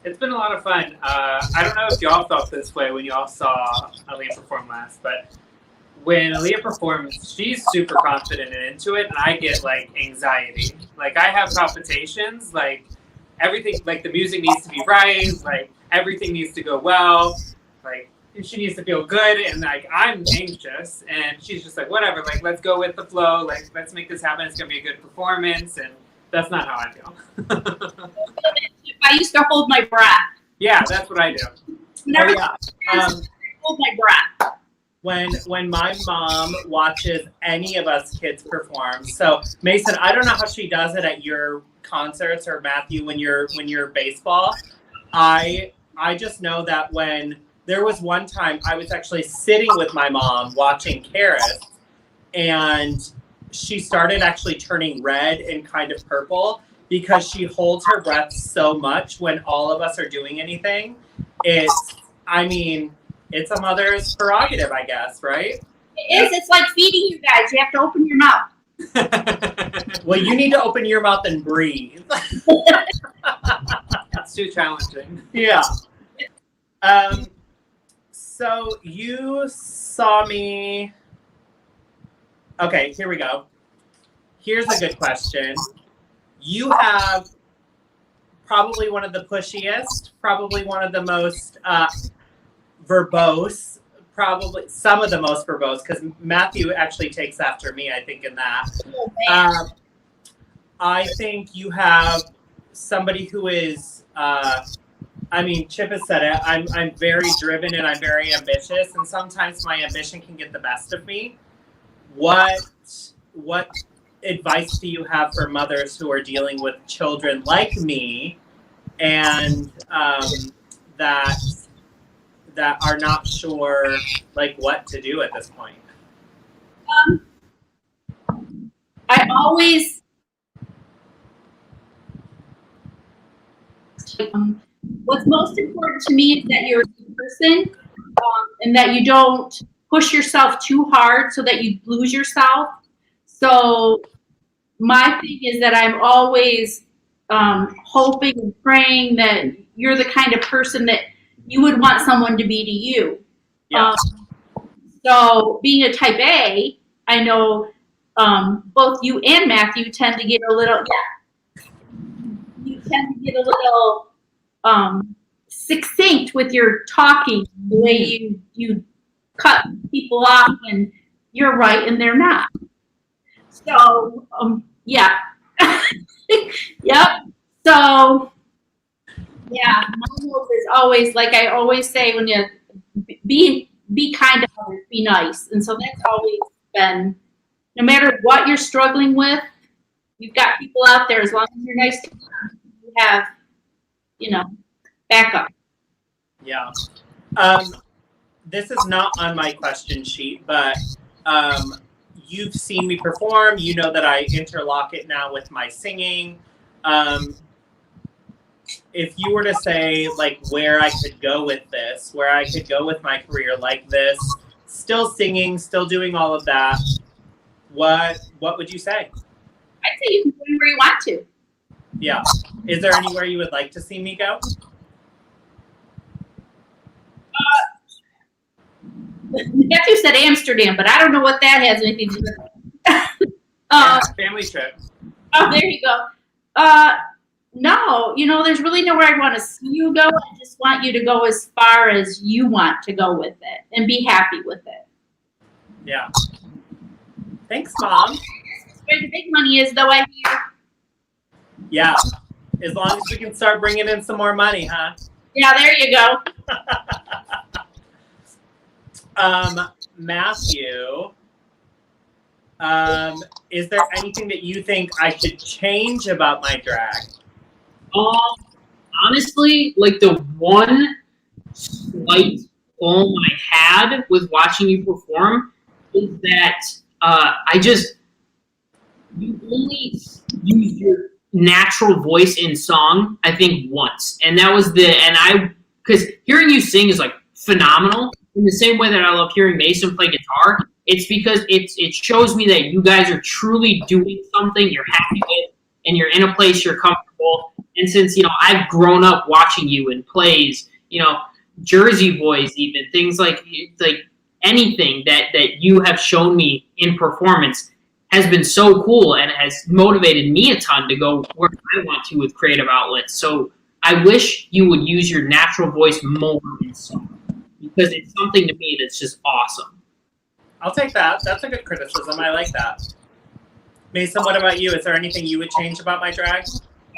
Speaker 6: It's been a lot of fun. I don't know if y'all felt this way when y'all saw Aaliyah perform last, but when Aaliyah performs, she's super confident and into it, and I get like anxiety. Like I have palpitations. Like everything, like the music needs to be right. Like everything needs to go well. Like she needs to feel good, and like I'm anxious, and she's just like whatever. Like let's go with the flow. Like let's make this happen. It's gonna be a good performance, and that's not how I feel.
Speaker 4: I used to hold my breath.
Speaker 6: Yeah, that's what I do.
Speaker 4: Never
Speaker 1: yeah.
Speaker 4: hold my breath.
Speaker 1: When my mom watches any of us kids perform, so Mason, I don't know how she does it at your concerts, or Matthew when you're baseball. I just know that when there was one time I was actually sitting with my mom watching Karis, and she started actually turning red and kind of purple because she holds her breath so much when all of us are doing anything. It's a mother's prerogative, I guess, right?
Speaker 4: It is. It's like feeding you guys. You have to open your mouth.
Speaker 1: Well, you need to open your mouth and breathe.
Speaker 6: That's too challenging.
Speaker 1: Yeah. So you saw me. Okay, here we go. Here's a good question. You have probably one of the pushiest, probably one of the most verbose, probably some of the most verbose, because Matthew actually takes after me, I think, in that. I think you have somebody who is, Chip has said it, I'm very driven and I'm very ambitious, and sometimes my ambition can get the best of me. What advice do you have for mothers who are dealing with children like me and that are not sure like what to do at this point?
Speaker 4: I always what's most important to me is that you're a good person, and that you don't push yourself too hard so that you lose yourself. So my thing is that I'm always hoping and praying that you're the kind of person that you would want someone to be to you.
Speaker 1: Yeah.
Speaker 4: So being a type A, I know both you and Matthew tend to get a little, you tend to get a little succinct with your talking, the way you cut people off when you're right and they're not. So, yeah. Yep. So, yeah, my hope is always, like I always say, when you be kind to others, be nice. And so that's always been, no matter what you're struggling with, you've got people out there, as long as you're nice to them, you have, backup.
Speaker 1: Yeah. This is not on my question sheet, but you've seen me perform. You know that I interlock it now with my singing. If you were to say like where I could go with this, where I could go with my career like this, still singing, still doing all of that, what would you say?
Speaker 4: I'd say you can go anywhere you want to.
Speaker 1: Yeah. Is there anywhere you would like to see me go?
Speaker 4: Matthew said Amsterdam, but I don't know what that has anything to do with it.
Speaker 6: Family trip.
Speaker 4: Oh, there you go. No, there's really nowhere I want to see you go. I just want you to go as far as you want to go with it and be happy with it.
Speaker 1: Yeah. Thanks, Mom.
Speaker 4: Where the big money is, though, I hear.
Speaker 1: Yeah. As long as we can start bringing in some more money, huh?
Speaker 4: Yeah, there you go.
Speaker 1: Matthew, is there anything that you think I should change about my drag?
Speaker 2: Honestly, like the one slight qualm I had with watching you perform is that you only use your natural voice in song, I think, once. And that was because hearing you sing is like phenomenal. In the same way that I love hearing Mason play guitar, it's because it shows me that you guys are truly doing something you're happy with, and you're in a place you're comfortable. And since, I've grown up watching you in plays, Jersey Boys, even things like anything that you have shown me in performance has been so cool and has motivated me a ton to go where I want to with creative outlets. So I wish you would use your natural voice more in song, because it's something to me that's just awesome.
Speaker 1: I'll take that. That's a good criticism. I like that. Mason, what about you? Is there anything you would change about my drag?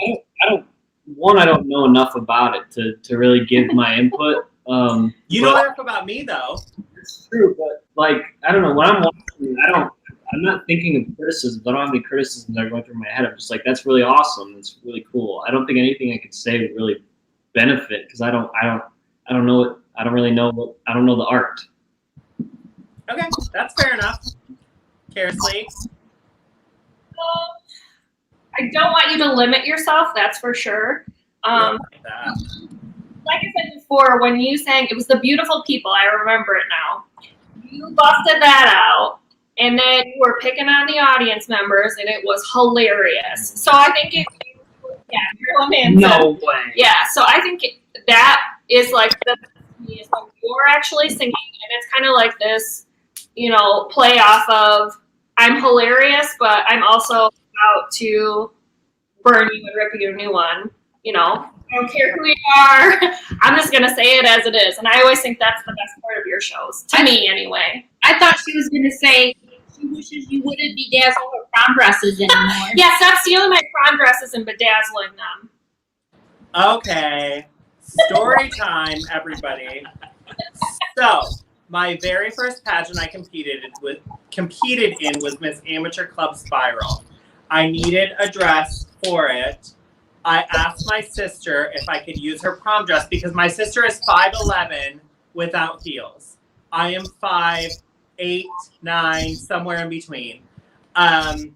Speaker 5: I don't know enough about it to really give my input.
Speaker 1: You know enough about me, though.
Speaker 5: It's true, but I don't know. When I'm watching, I'm not thinking of criticisms. I don't have any criticisms that are going through my head. I'm just like, that's really awesome. That's really cool. I don't think anything I could say would really benefit, because I don't know it. I don't really know I don't know the art.
Speaker 1: Okay, that's fair enough. Kersley?
Speaker 3: I don't want you to limit yourself, that's for sure.
Speaker 1: Like that.
Speaker 3: Like I said before, when you sang, it was The Beautiful People, I remember it now. You busted that out, and then you were picking on the audience members, and it was hilarious. So I think
Speaker 2: No way.
Speaker 3: Yeah, so I think that is like is when you're actually singing, and it's kind of like this, play off of, I'm hilarious, but I'm also about to burn you and rip you a new one. I don't care who you are. I'm just going to say it as it is. And I always think that's the best part of your shows. To me, anyway.
Speaker 4: I thought she was going to say she wishes you wouldn't bedazzle her prom dresses anymore.
Speaker 3: Yeah, stop stealing my prom dresses and bedazzling them.
Speaker 1: Okay. Story time, everybody. So, my very first pageant I competed in was Miss Amateur Club Spiral. I needed a dress for it. I asked my sister if I could use her prom dress, because my sister is 5'11" without heels. I am 5'8", 9", somewhere in between. And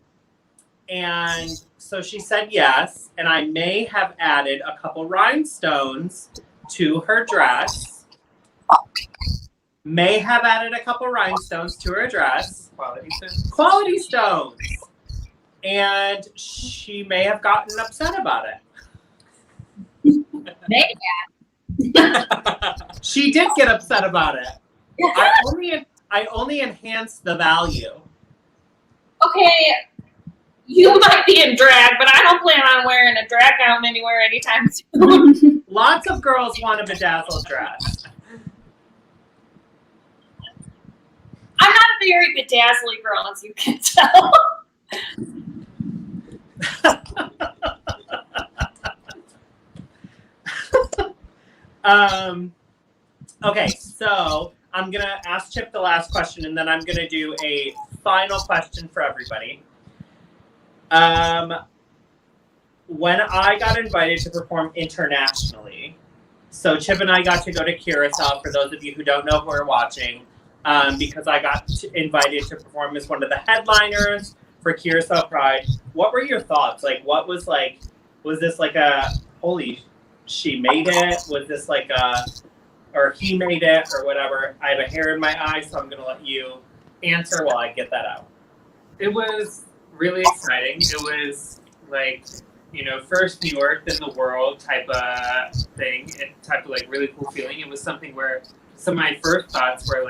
Speaker 1: so she said yes, and I may have added a couple rhinestones to her dress. Quality stones. And she may have gotten upset about it. She did get upset about it. I only enhanced the value.
Speaker 3: Okay, you might be in drag, but I don't plan on wearing a drag gown anywhere anytime soon.
Speaker 1: Lots of girls want a bedazzled dress.
Speaker 3: I'm not a very bedazzly girl, as you can tell.
Speaker 1: Okay, so I'm going to ask Chip the last question, and then I'm going to do a final question for everybody. When I got invited to perform internationally, so Chip and I got to go to Curacao, for those of you who don't know who are watching, because I got invited to perform as one of the headliners for Curacao Pride. What were your thoughts? Was this like a, holy, she made it? Was this like a, or he made it, or whatever? I have a hair in my eye, so I'm going to let you answer while I get that out.
Speaker 6: It was really exciting. It was first New York, then the world type of thing, type of really cool feeling. It was something where some of my first thoughts were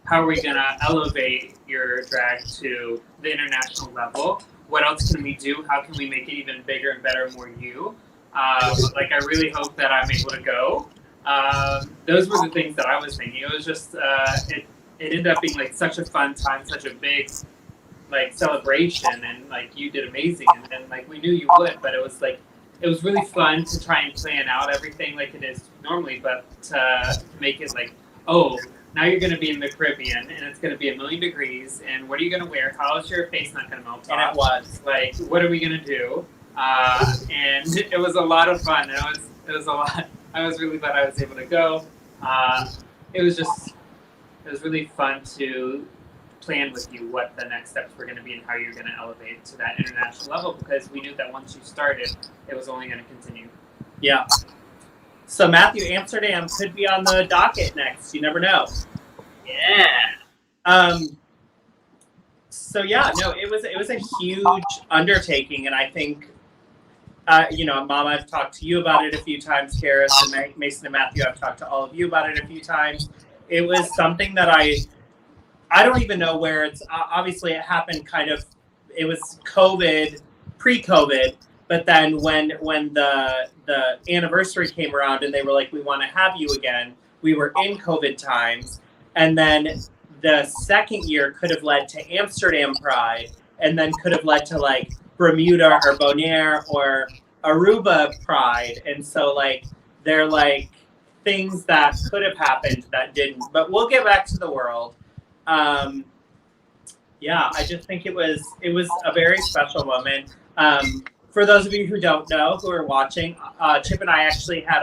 Speaker 6: how are we going to elevate your drag to the international level? What else can we do? How can we make it even bigger and better, more you? I really hope that I'm able to go. Those were the things that I was thinking. It was just, it ended up being such a fun time, such a big celebration, and you did amazing, and we knew you would, but it was really fun to try and plan out everything like it is normally, but to make it now you're going to be in the Caribbean, and it's going to be 1,000,000 degrees, and what are you going to wear? How is your face not going to melt off?
Speaker 1: And it was.
Speaker 6: What are we going to do? And it was a lot of fun. It was a lot. I was really glad I was able to go. It was really fun to plan with you what the next steps were going to be and how you're going to elevate to that international level, because we knew that once you started, it was only going to continue.
Speaker 1: Yeah. So Matthew, Amsterdam could be on the docket next. You never know.
Speaker 2: Yeah.
Speaker 1: So yeah, no, it was a huge undertaking, and I think Mom, I've talked to you about it a few times, Karis, and Mason and Matthew, I've talked to all of you about it a few times. It was something that I don't even know where it's, obviously it happened it was COVID, pre-COVID, but then when the anniversary came around and they were like, we want to have you again, we were in COVID times. And then the second year could have led to Amsterdam Pride, and then could have led to like Bermuda or Bonaire or Aruba Pride. And so like, they're like things that could have happened that didn't, but we'll get back to the world. Yeah, I just think it was a very special moment. For those of you who don't know, who are watching, Chip and I actually had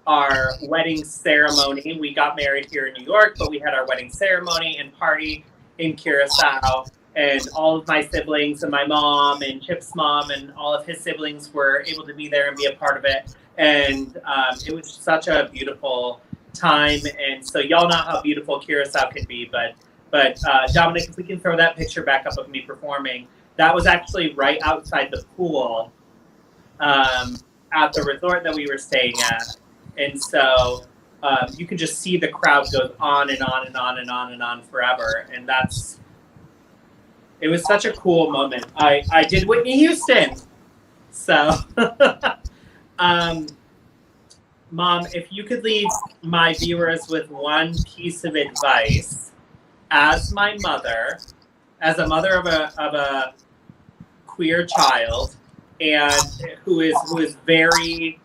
Speaker 1: our wedding ceremony. We got married here in New York, but we had our wedding ceremony and party in Curacao. And all of my siblings and my mom and Chip's mom and all of his siblings were able to be there and be a part of it. And it was such a beautiful time. And so y'all know how beautiful Curacao can be. But Dominic, if we can throw that picture back up of me performing, that was actually right outside the pool at the resort that we were staying at. And so you can just see the crowd goes on and on and on and on and on forever. And it was such a cool moment. I did Whitney Houston. So, Mom, if you could leave my viewers with one piece of advice as my mother, as a mother of a queer child, and who is very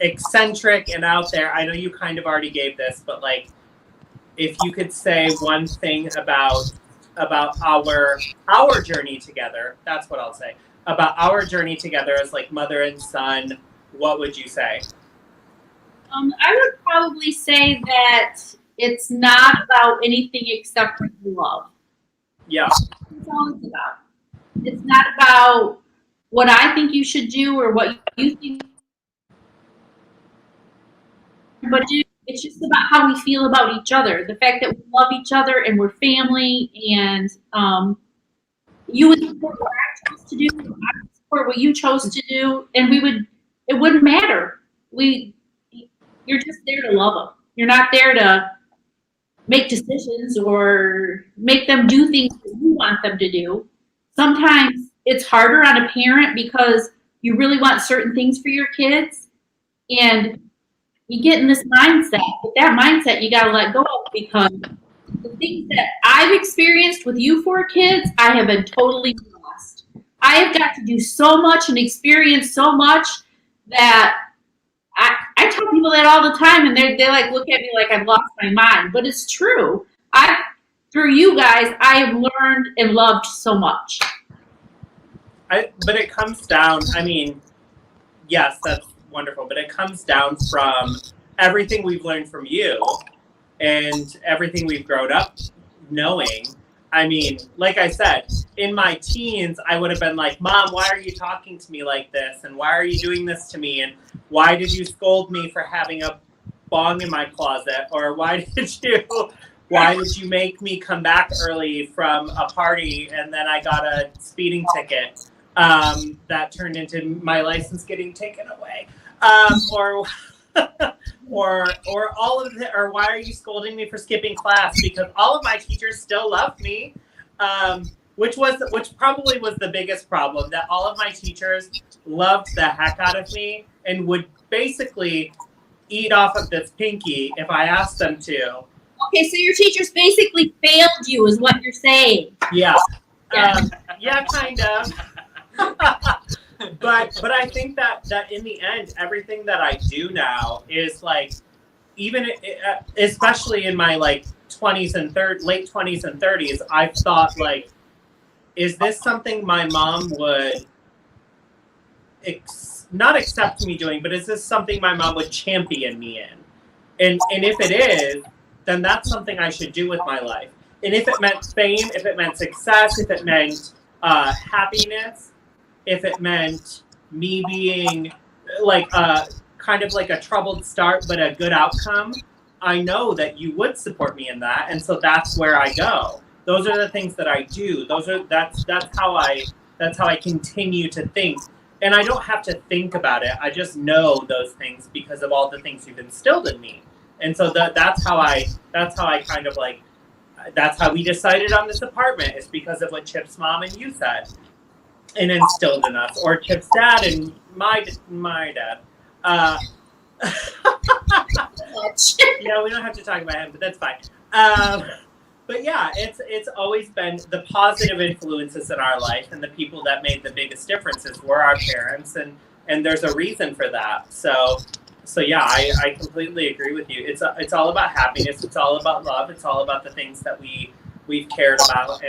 Speaker 1: eccentric and out there. I know you kind of already gave this, but like, if you could say one thing about our journey together, that's what I'll say. About our journey together as like mother and son, what would you say?
Speaker 4: I would probably say that it's not about anything except for love.
Speaker 1: Yeah.
Speaker 4: That's all it's about. It's not about what I think you should do or what you think, but it's just about how we feel about each other. The fact that we love each other and we're family, and you would support what I chose to do, I would support what you chose to do, and it wouldn't matter. You're just there to love them. You're not there to make decisions or make them do things that you want them to do. Sometimes it's harder on a parent because you really want certain things for your kids, and you get in this mindset. But that mindset you got to let go of, because the things that I've experienced with you four kids, I have been totally lost. I have got to do so much and experience so much that I tell people that all the time, and they like look at me like I've lost my mind. But it's true. Through you guys, I have learned and loved so much.
Speaker 1: But it comes down, I mean, yes, that's wonderful, but it comes down from everything we've learned from you and everything we've grown up knowing. I mean, like I said, in my teens, I would have been like, Mom, why are you talking to me like this? And why are you doing this to me? And why did you scold me for having a bong in my closet? Or why did you make me come back early from a party and then I got a speeding ticket that turned into my license getting taken away? Or all of it, or why are you scolding me for skipping class? Because all of my teachers still loved me, which probably was the biggest problem, that all of my teachers loved the heck out of me and would basically eat off of this pinky if I asked them to.
Speaker 4: Okay, so your teachers basically failed you, is what you're saying.
Speaker 1: Yeah. Yeah, kind of. But I think that in the end, everything that I do now is like, even especially in my like late 20s and 30s, I've thought like, is this something my mom would not accept me doing, but is this something my mom would champion me in? And if it is, then that's something I should do with my life. And if it meant fame, if it meant success, if it meant happiness, if it meant me being like kind of like a troubled start but a good outcome, I know that you would support me in that, and so that's where I go. Those are the things that I do. That's how I continue to think. and I don't have to think about it. I just know those things because of all the things you've instilled in me. And so that's how I kind of like, that's how we decided on this apartment, is because of what Chip's mom and you said and instilled in us, or Chip's dad and my dad. Yeah, we don't have to talk about him, but that's fine. But yeah, it's always been the positive influences in our life, and the people that made the biggest differences were our parents, and there's a reason for that. So yeah, I completely agree with you. It's all about happiness. It's all about love. It's all about the things that we've cared about,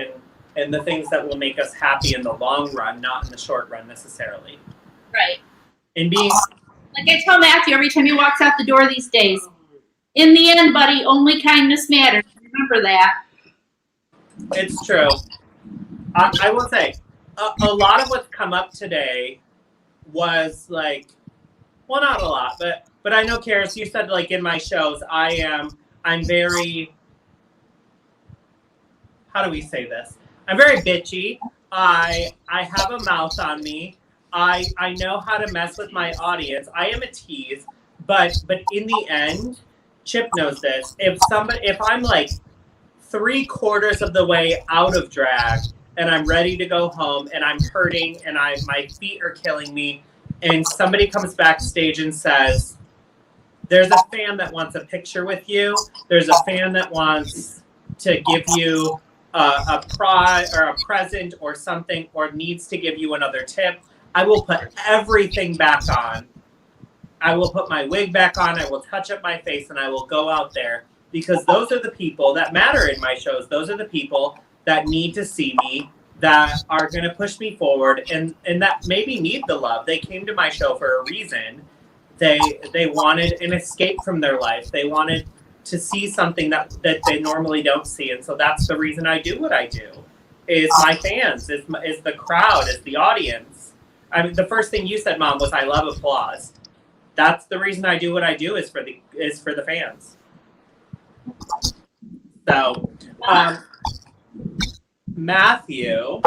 Speaker 1: and the things that will make us happy in the long run, not in the short run necessarily.
Speaker 4: Right.
Speaker 1: And being
Speaker 4: like I tell Matthew every time he walks out the door these days, in the end, buddy, only kindness matters. Remember that.
Speaker 1: It's true. I will say, a lot of what's come up today was like, well, not a lot, but I know, Karis, you said like in my shows, I'm very, how do we say this? I'm very bitchy. I have a mouth on me. I know how to mess with my audience. I am a tease, but in the end, Chip knows this. If I'm like 3/4 of the way out of drag and I'm ready to go home and I'm hurting and my feet are killing me, and somebody comes backstage and says, there's a fan that wants a picture with you, there's a fan that wants to give you a prize or a present or something, or needs to give you another tip, I will put everything back on. I will put my wig back on, I will touch up my face, and I will go out there, because those are the people that matter in my shows. Those are the people that need to see me, that are going to push me forward, and that maybe need the love. They came to my show for a reason. They wanted an escape from their life. They wanted to see something that they normally don't see. And so that's the reason I do what I do, is my fans, is the crowd, is the audience. I mean, the first thing you said, Mom, was I love applause. That's the reason I do what I do, is for the fans. So, Matthew,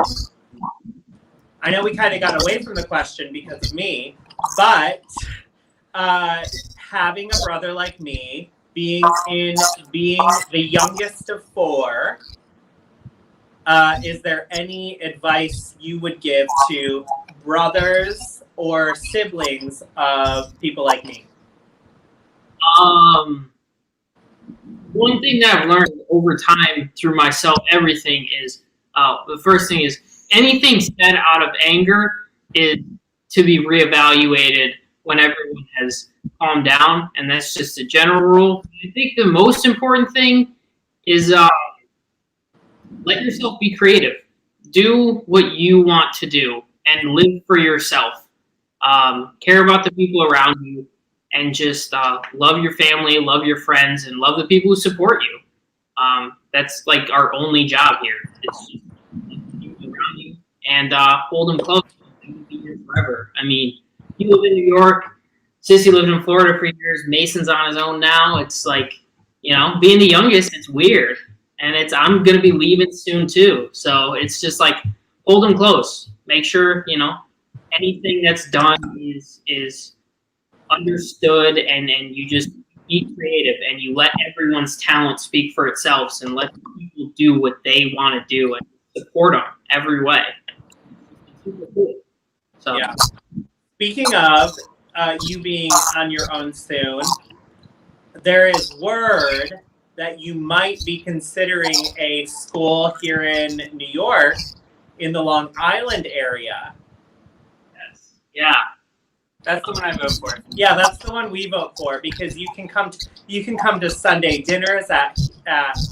Speaker 1: I know we kind of got away from the question because of me, but having a brother like me, being the youngest of 4, is there any advice you would give to brothers or siblings of people like me?
Speaker 2: One thing that I've learned over time through myself, everything is, the first thing is, anything said out of anger is to be reevaluated when everyone has calmed down, and that's just a general rule. I think the most important thing is let yourself be creative. Do what you want to do and live for yourself. Care about the people around you, and just love your family, love your friends, and love the people who support you. That's like our only job here. It's just people around you and hold them close. They will be here forever. I mean, you live in New York. Sissy lived in Florida for years. Mason's on his own now. It's like, being the youngest, it's weird. And I'm going to be leaving soon too. So it's just like, hold them close. Make sure, anything that's done is understood, and you just be creative, and you let everyone's talent speak for itself, and let people do what they want to do, and support them every way. Super cool. So
Speaker 1: yeah. Speaking of you being on your own soon, there is word that you might be considering a school here in New York, in the Long Island area.
Speaker 2: Yes. Yeah.
Speaker 1: That's the one I vote for. Yeah, that's the one we vote for, because you can come to Sunday dinners at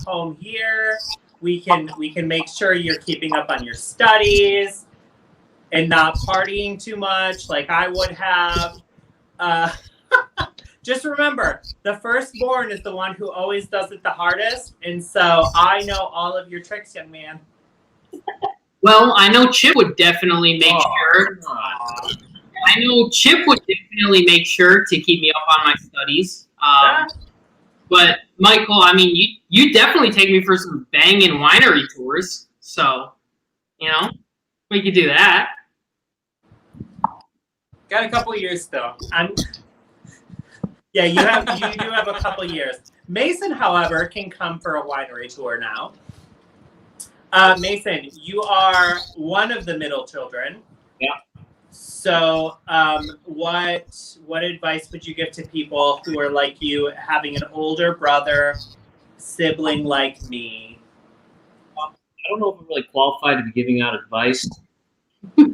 Speaker 1: home here. We can make sure you're keeping up on your studies and not partying too much like I would have. Just remember, the firstborn is the one who always does it the hardest, and so I know all of your tricks, young man.
Speaker 2: Well, I know Chip would definitely make sure. I know Chip would definitely make sure to keep me up on my studies. But Michael, I mean, you definitely take me for some banging winery tours. So, we could do that.
Speaker 6: Got a couple years still.
Speaker 1: Yeah, you do have a couple years. Mason, however, can come for a winery tour now. Mason, you are one of the middle children.
Speaker 5: Yeah.
Speaker 1: So, what advice would you give to people who are like you, having an older brother, sibling like me?
Speaker 5: I don't know if I'm really qualified to be giving out advice, but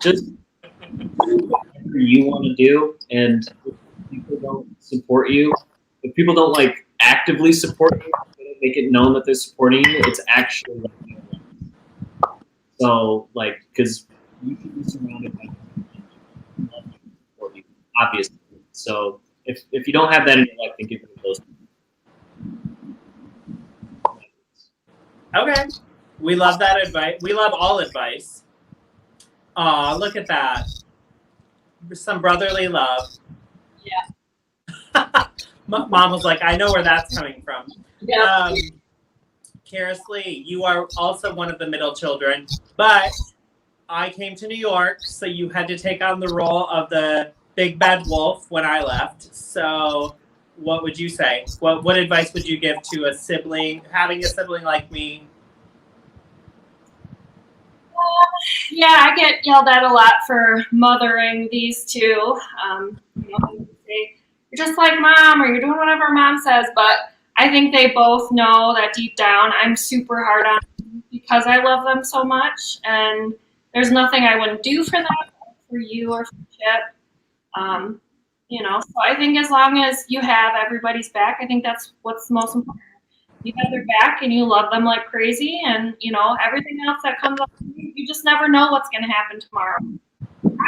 Speaker 5: just do whatever you want to do, and if people don't support you, if people don't like actively support you, they don't make it known that they're supporting you, it's actually like, so like, because you should be surrounded by people who love you and support you, obviously. So if you don't have that in your life, then give them those.
Speaker 1: Okay. We love that advice. We love all advice. Aw, look at that. Some brotherly love.
Speaker 4: Yeah.
Speaker 1: Mom was like, I know where that's coming from.
Speaker 4: Yeah.
Speaker 1: Kersley, you are also one of the middle children, but I came to New York, so you had to take on the role of the big bad wolf when I left. So what would you say? What advice would you give to a sibling, having a sibling like me?
Speaker 3: Yeah, I get yelled at a lot for mothering these two. They say, you're just like mom, or you're doing whatever mom says. But I think they both know that deep down I'm super hard on them because I love them so much. And there's nothing I wouldn't do for them, for you, or for Chip. So I think as long as you have everybody's back, I think that's what's most important. You have their back and you love them like crazy, and everything else that comes up, you just never know what's going to happen tomorrow.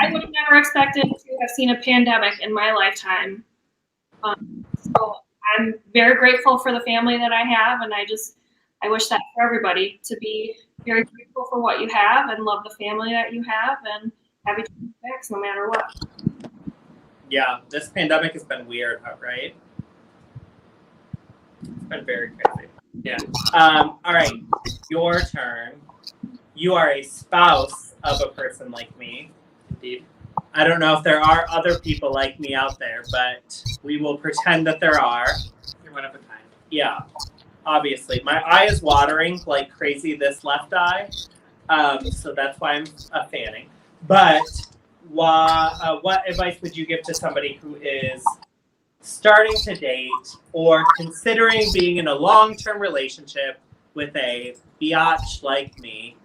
Speaker 3: I would have never expected to have seen a pandemic in my lifetime. So I'm very grateful for the family that I have, and I wish that for everybody, to be very grateful for what you have and love the family that you have and have each other's backs no matter what.
Speaker 1: Yeah, this pandemic has been weird, right? It's been very crazy.
Speaker 6: Yeah.
Speaker 1: All right, your turn. You are a spouse of a person like me.
Speaker 6: Indeed.
Speaker 1: I don't know if there are other people like me out there, but we will pretend that there are.
Speaker 6: You're one of a kind.
Speaker 1: Yeah, obviously. My eye is watering like crazy, this left eye. So that's why I'm fanning. But what advice would you give to somebody who is starting to date or considering being in a long-term relationship with a biatch like me?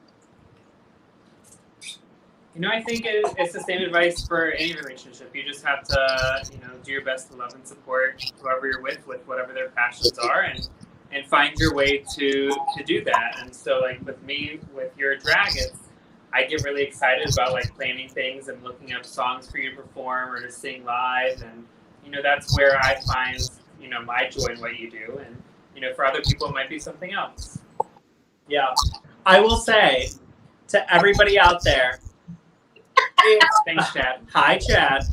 Speaker 6: I think it's the same advice for any relationship. You just have to, do your best to love and support whoever you're with whatever their passions are, and find your way to do that. And so, like with me, with your drag, I get really excited about like planning things and looking up songs for you to perform or to sing live, and that's where I find my joy in what you do, and for other people it might be something else.
Speaker 1: Yeah, I will say to everybody out there.
Speaker 6: Thanks, Chad.
Speaker 1: Hi, Chad.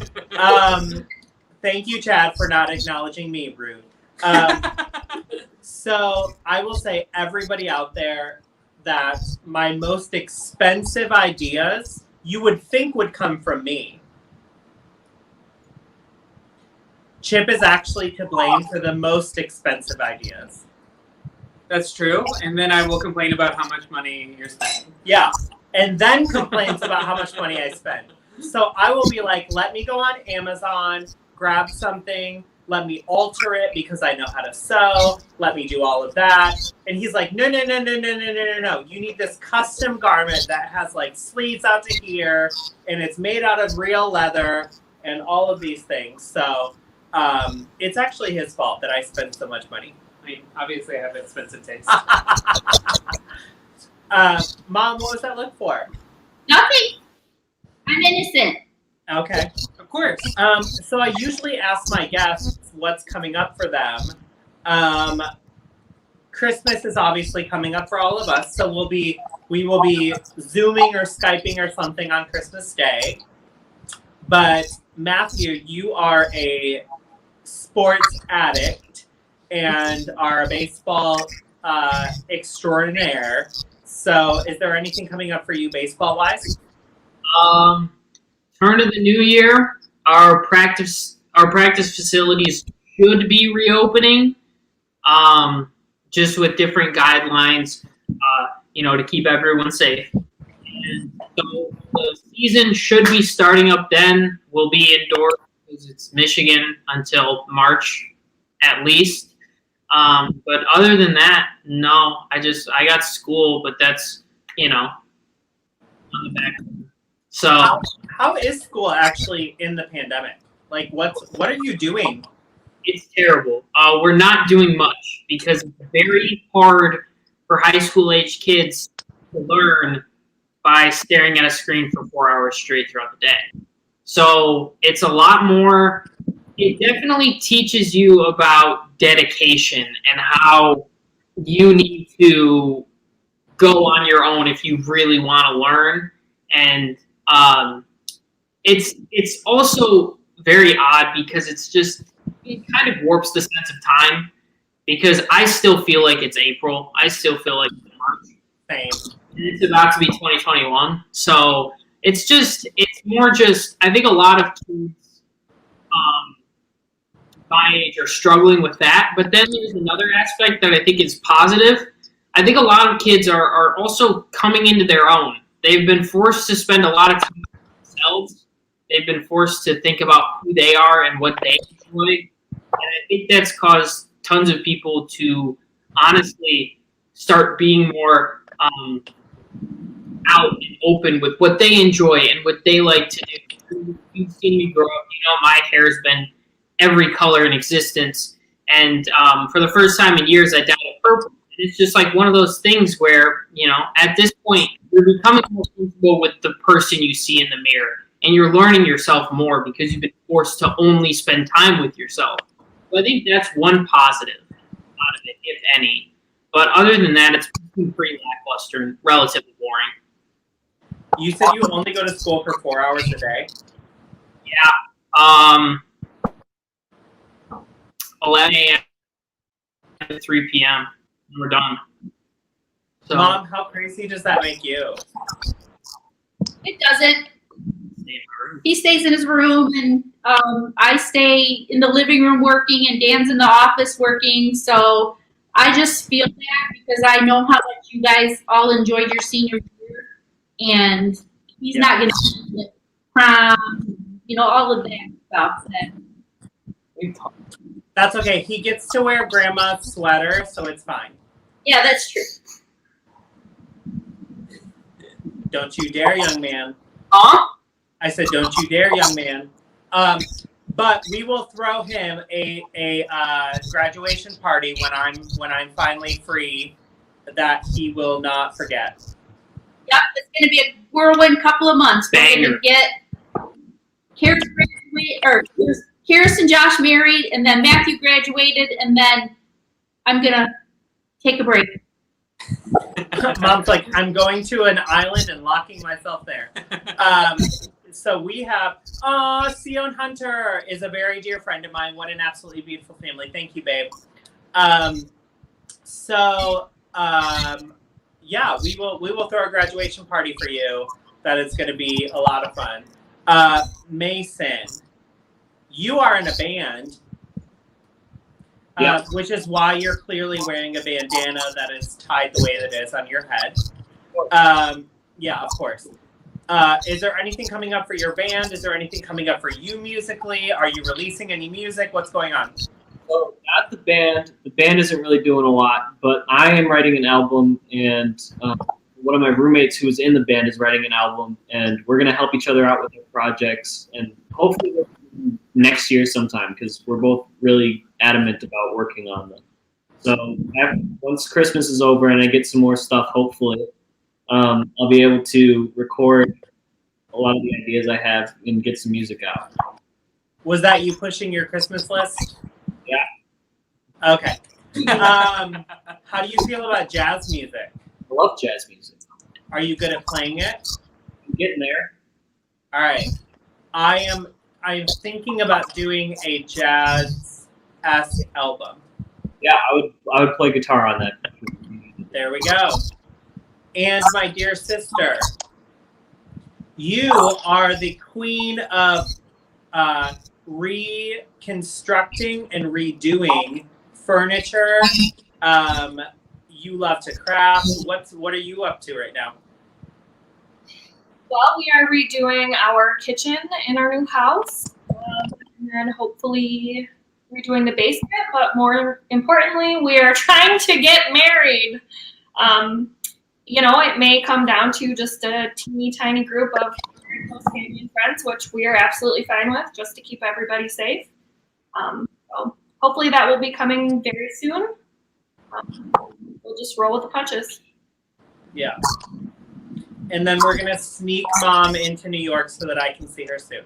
Speaker 1: Thank you, Chad, for not acknowledging me, rude. So I will say, everybody out there, that my most expensive ideas you would think would come from me. Chip is actually to blame for the most expensive ideas.
Speaker 6: That's true. And then I will complain about how much money you're spending.
Speaker 1: Yeah. And then complains about how much money I spend. So I will be like, let me go on Amazon, grab something, let me alter it because I know how to sew, let me do all of that. And he's like, no. You need this custom garment that has like sleeves out to here, and it's made out of real leather, and all of these things. So it's actually his fault that I spend so much money.
Speaker 6: I mean, obviously I have expensive taste.
Speaker 1: Mom, what was that look for?
Speaker 4: Nothing. I'm innocent.
Speaker 1: Okay.
Speaker 6: Of course.
Speaker 1: So I usually ask my guests what's coming up for them. Christmas is obviously coming up for all of us, so we will be Zooming or Skyping or something on Christmas Day. But Matthew, you are a sports addict and are a baseball extraordinaire. So is there anything coming up for you baseball-wise?
Speaker 2: turn of the new year, our practice facilities should be reopening, just with different guidelines, to keep everyone safe. And so the season should be starting up then. We'll be indoors because it's Michigan until March at least. But other than that, no. I got school, but that's on the back. So
Speaker 1: How is school actually in the pandemic? Like, what are you doing?
Speaker 2: it's terrible. We're not doing much because it's very hard for high school age kids to learn by staring at a screen for 4 hours straight throughout the day. So it's a lot more. It definitely teaches you about dedication and how you need to go on your own if you really want to learn. And it's also very odd because it kind of warps the sense of time, because I still feel like it's April. I still feel like it's March.
Speaker 1: Same.
Speaker 2: And it's about to be 2021. So it's more just, I think a lot of kids my age are struggling with that. But then there's another aspect that I think is positive. I think a lot of kids are also coming into their own. They've been forced to spend a lot of time with themselves. They've been forced to think about who they are and what they enjoy. And I think that's caused tons of people to honestly start being more out and open with what they enjoy and what they like to do. You've seen me grow up. My hair's been every color in existence. And for the first time in years, I dyed it purple. And it's just like one of those things where, at this point, you're becoming more comfortable with the person you see in the mirror. And you're learning yourself more because you've been forced to only spend time with yourself. So I think that's one positive out of it, if any. But other than that, it's been pretty lackluster and relatively boring.
Speaker 1: You said you only go to school for 4 hours a day?
Speaker 2: Yeah. 11 a.m. to 3 p.m. and we're done. So,
Speaker 1: Mom, how crazy does that make you?
Speaker 4: It doesn't. He stays in his room, and I stay in the living room working, and Dan's in the office working. So I just feel that because I know how much you guys all enjoyed your senior year, and he's not going to prom, all of that stuff.
Speaker 1: That's okay. He gets to wear grandma's sweater, so it's fine.
Speaker 4: Yeah, that's true.
Speaker 1: Don't you dare, young man.
Speaker 2: huh?
Speaker 1: I said, don't you dare, young man. But we will throw him a graduation party when I'm finally free that he will not forget.
Speaker 4: Yep, it's going to be a whirlwind couple of months. We're
Speaker 2: Banger.
Speaker 4: going to get Karis and Josh married, and then Matthew graduated, and then I'm going to take a break.
Speaker 1: Mom's like, I'm going to an island and locking myself there. So we have, Sion Hunter is a very dear friend of mine. What an absolutely beautiful family. Thank you, babe. Yeah, we will throw a graduation party for you. That is going to be a lot of fun. Mason, you are in a band, which is why you're clearly wearing a bandana that is tied the way that it is on your head. Yeah, of course. Is there anything coming up for your band? Is there anything coming up for you musically? Are you releasing any music? What's going on?
Speaker 5: So, not the band. The band isn't really doing a lot, but I am writing an album, and one of my roommates who is in the band is writing an album, and we're going to help each other out with our projects, and hopefully next year sometime, because we're both really adamant about working on them. So once Christmas is over and I get some more stuff, hopefully, I'll be able to record a lot of the ideas I have and get some music out.
Speaker 1: Was that you pushing your Christmas list?
Speaker 5: Yeah.
Speaker 1: Okay. How do you feel about jazz music?
Speaker 5: I love jazz music.
Speaker 1: Are you good at playing it?
Speaker 5: I'm getting there.
Speaker 1: All right. I am thinking about doing a jazz-esque album.
Speaker 5: Yeah, I would play guitar on that.
Speaker 1: There we go. And my dear sister, You are the queen of reconstructing and redoing furniture. You love to craft. What are you up to right now?
Speaker 3: Well, we are redoing our kitchen in our new house, and then hopefully redoing the basement. But more importantly, we are trying to get married. It may come down to just a teeny tiny group of very close family and friends, which we are absolutely fine with, just to keep everybody safe. So hopefully that will be coming very soon. We'll just roll with the punches.
Speaker 1: Yeah. And then we're gonna sneak Mom into New York so that I can see her soon.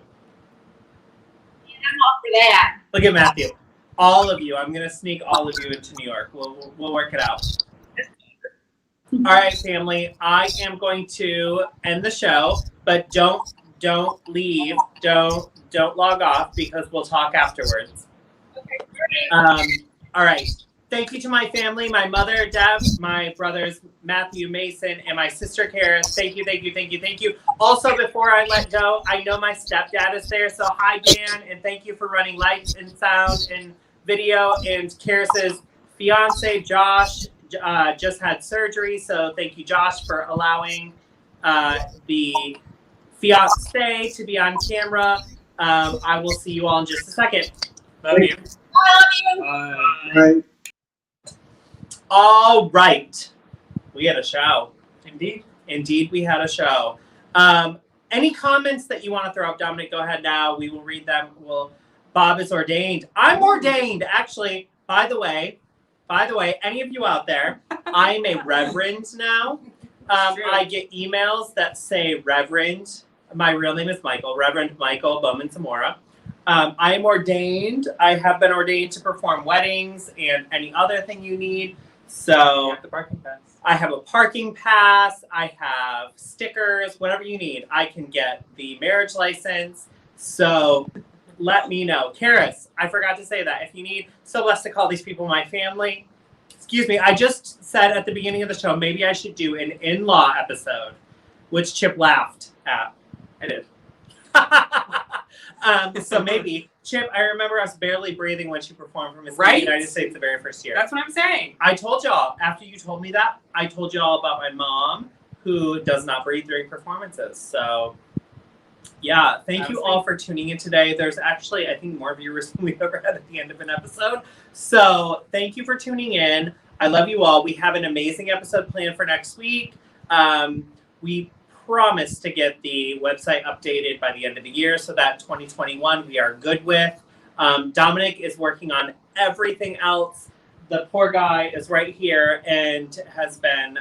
Speaker 4: I'm all for that.
Speaker 1: Look at Matthew. All of you. I'm gonna sneak all of you into New York. We'll work it out. All right, family. I am going to end the show, but don't leave. Don't log off because we'll talk afterwards.
Speaker 3: Okay, great.
Speaker 1: All right. Thank you to my family, my mother, Deb, my brothers, Matthew, Mason, and my sister, Kara. Thank you. Also, before I let go, I know my stepdad is there. So hi, Dan, and thank you for running lights and sound and video. And Karis's fiance, Josh, just had surgery. So thank you, Josh, for allowing the fiance to be on camera. I will see you all in just a second. Love you.
Speaker 3: I love you.
Speaker 1: All right. We had a show.
Speaker 6: Indeed,
Speaker 1: we had a show. Any comments that you want to throw up, Dominic, go ahead now. We will read them. Bob is ordained. I'm ordained, actually. By the way, any of you out there, I am a reverend now. I get emails that say Reverend. My real name is Michael, Reverend Michael Bowman Zamora. I am ordained. I have been ordained to perform weddings and any other thing you need. So
Speaker 6: You have the parking pass.
Speaker 1: I have a parking pass. I have stickers, whatever you need. I can get the marriage license. So let me know. Karis, I forgot to say that. If you need, so blessed to call these people my family. Excuse me. I just said at the beginning of the show, maybe I should do an in-law episode, which Chip laughed at.
Speaker 6: I did.
Speaker 1: So maybe, Chip, I remember us barely breathing when she performed for Miss
Speaker 6: Right?
Speaker 1: United States the very first year.
Speaker 6: That's what I'm saying.
Speaker 1: I told y'all, after you told me that, I told y'all about my mom who does not breathe during performances. So, yeah, thank you all for tuning in today. There's actually, I think, more viewers than we've ever had at the end of an episode. So, thank you for tuning in. I love you all. We have an amazing episode planned for next week. We promise to get the website updated by the end of the year so that 2021 we are good with. Dominic is working on everything else. The poor guy is right here and has been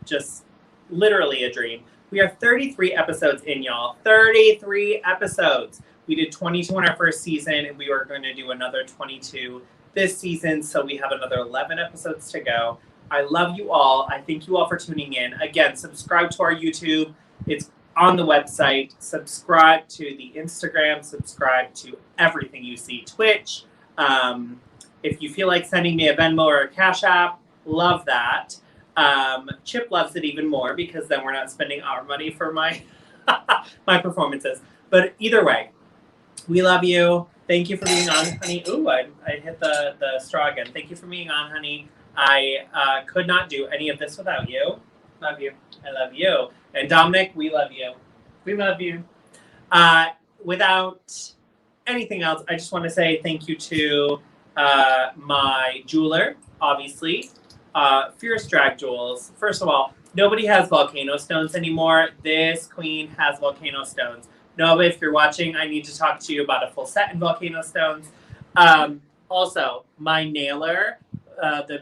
Speaker 1: just literally a dream. We are 33 episodes in, y'all. 33 episodes. We did 22 in our first season, and we were going to do another 22 this season, so we have another 11 episodes to go. I love you all. I thank you all for tuning in. Again, subscribe to our YouTube. It's on the website. Subscribe to the Instagram. Subscribe to everything you see. Twitch. If you feel like sending me a Venmo or a Cash App, love that. Chip loves it even more because then we're not spending our money for my my performances. But either way, we love you. Thank you for being on, honey. Ooh, I hit the straw again. Thank you for being on, honey. I could not do any of this without you.
Speaker 6: Love you.
Speaker 1: I love you. And Dominic, we love you.
Speaker 6: We love you.
Speaker 1: Without anything else, I just want to say thank you to my jeweler, obviously. Fierce Drag Jewels. First of all, nobody has volcano stones anymore. This queen has volcano stones. Nova, if you're watching, I need to talk to you about a full set in volcano stones. Also, my nailer, the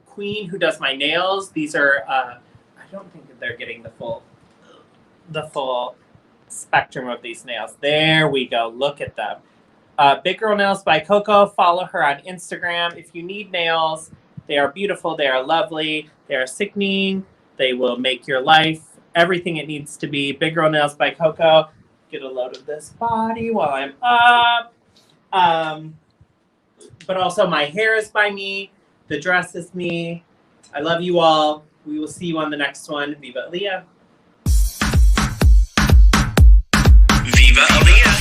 Speaker 1: queen who does my nails. These are, I don't think that they're getting the full spectrum of these nails. There we go. Look at them. Big Girl Nails by Coco. Follow her on Instagram. If you need nails, they are beautiful. They are lovely. They are sickening. They will make your life everything it needs to be. Big Girl Nails by Coco. Get a load of this body while I'm up. But also my hair is by me. The dress is me. I love you all. We will see you on the next one. Viva Aaliyah.
Speaker 7: Viva Aaliyah.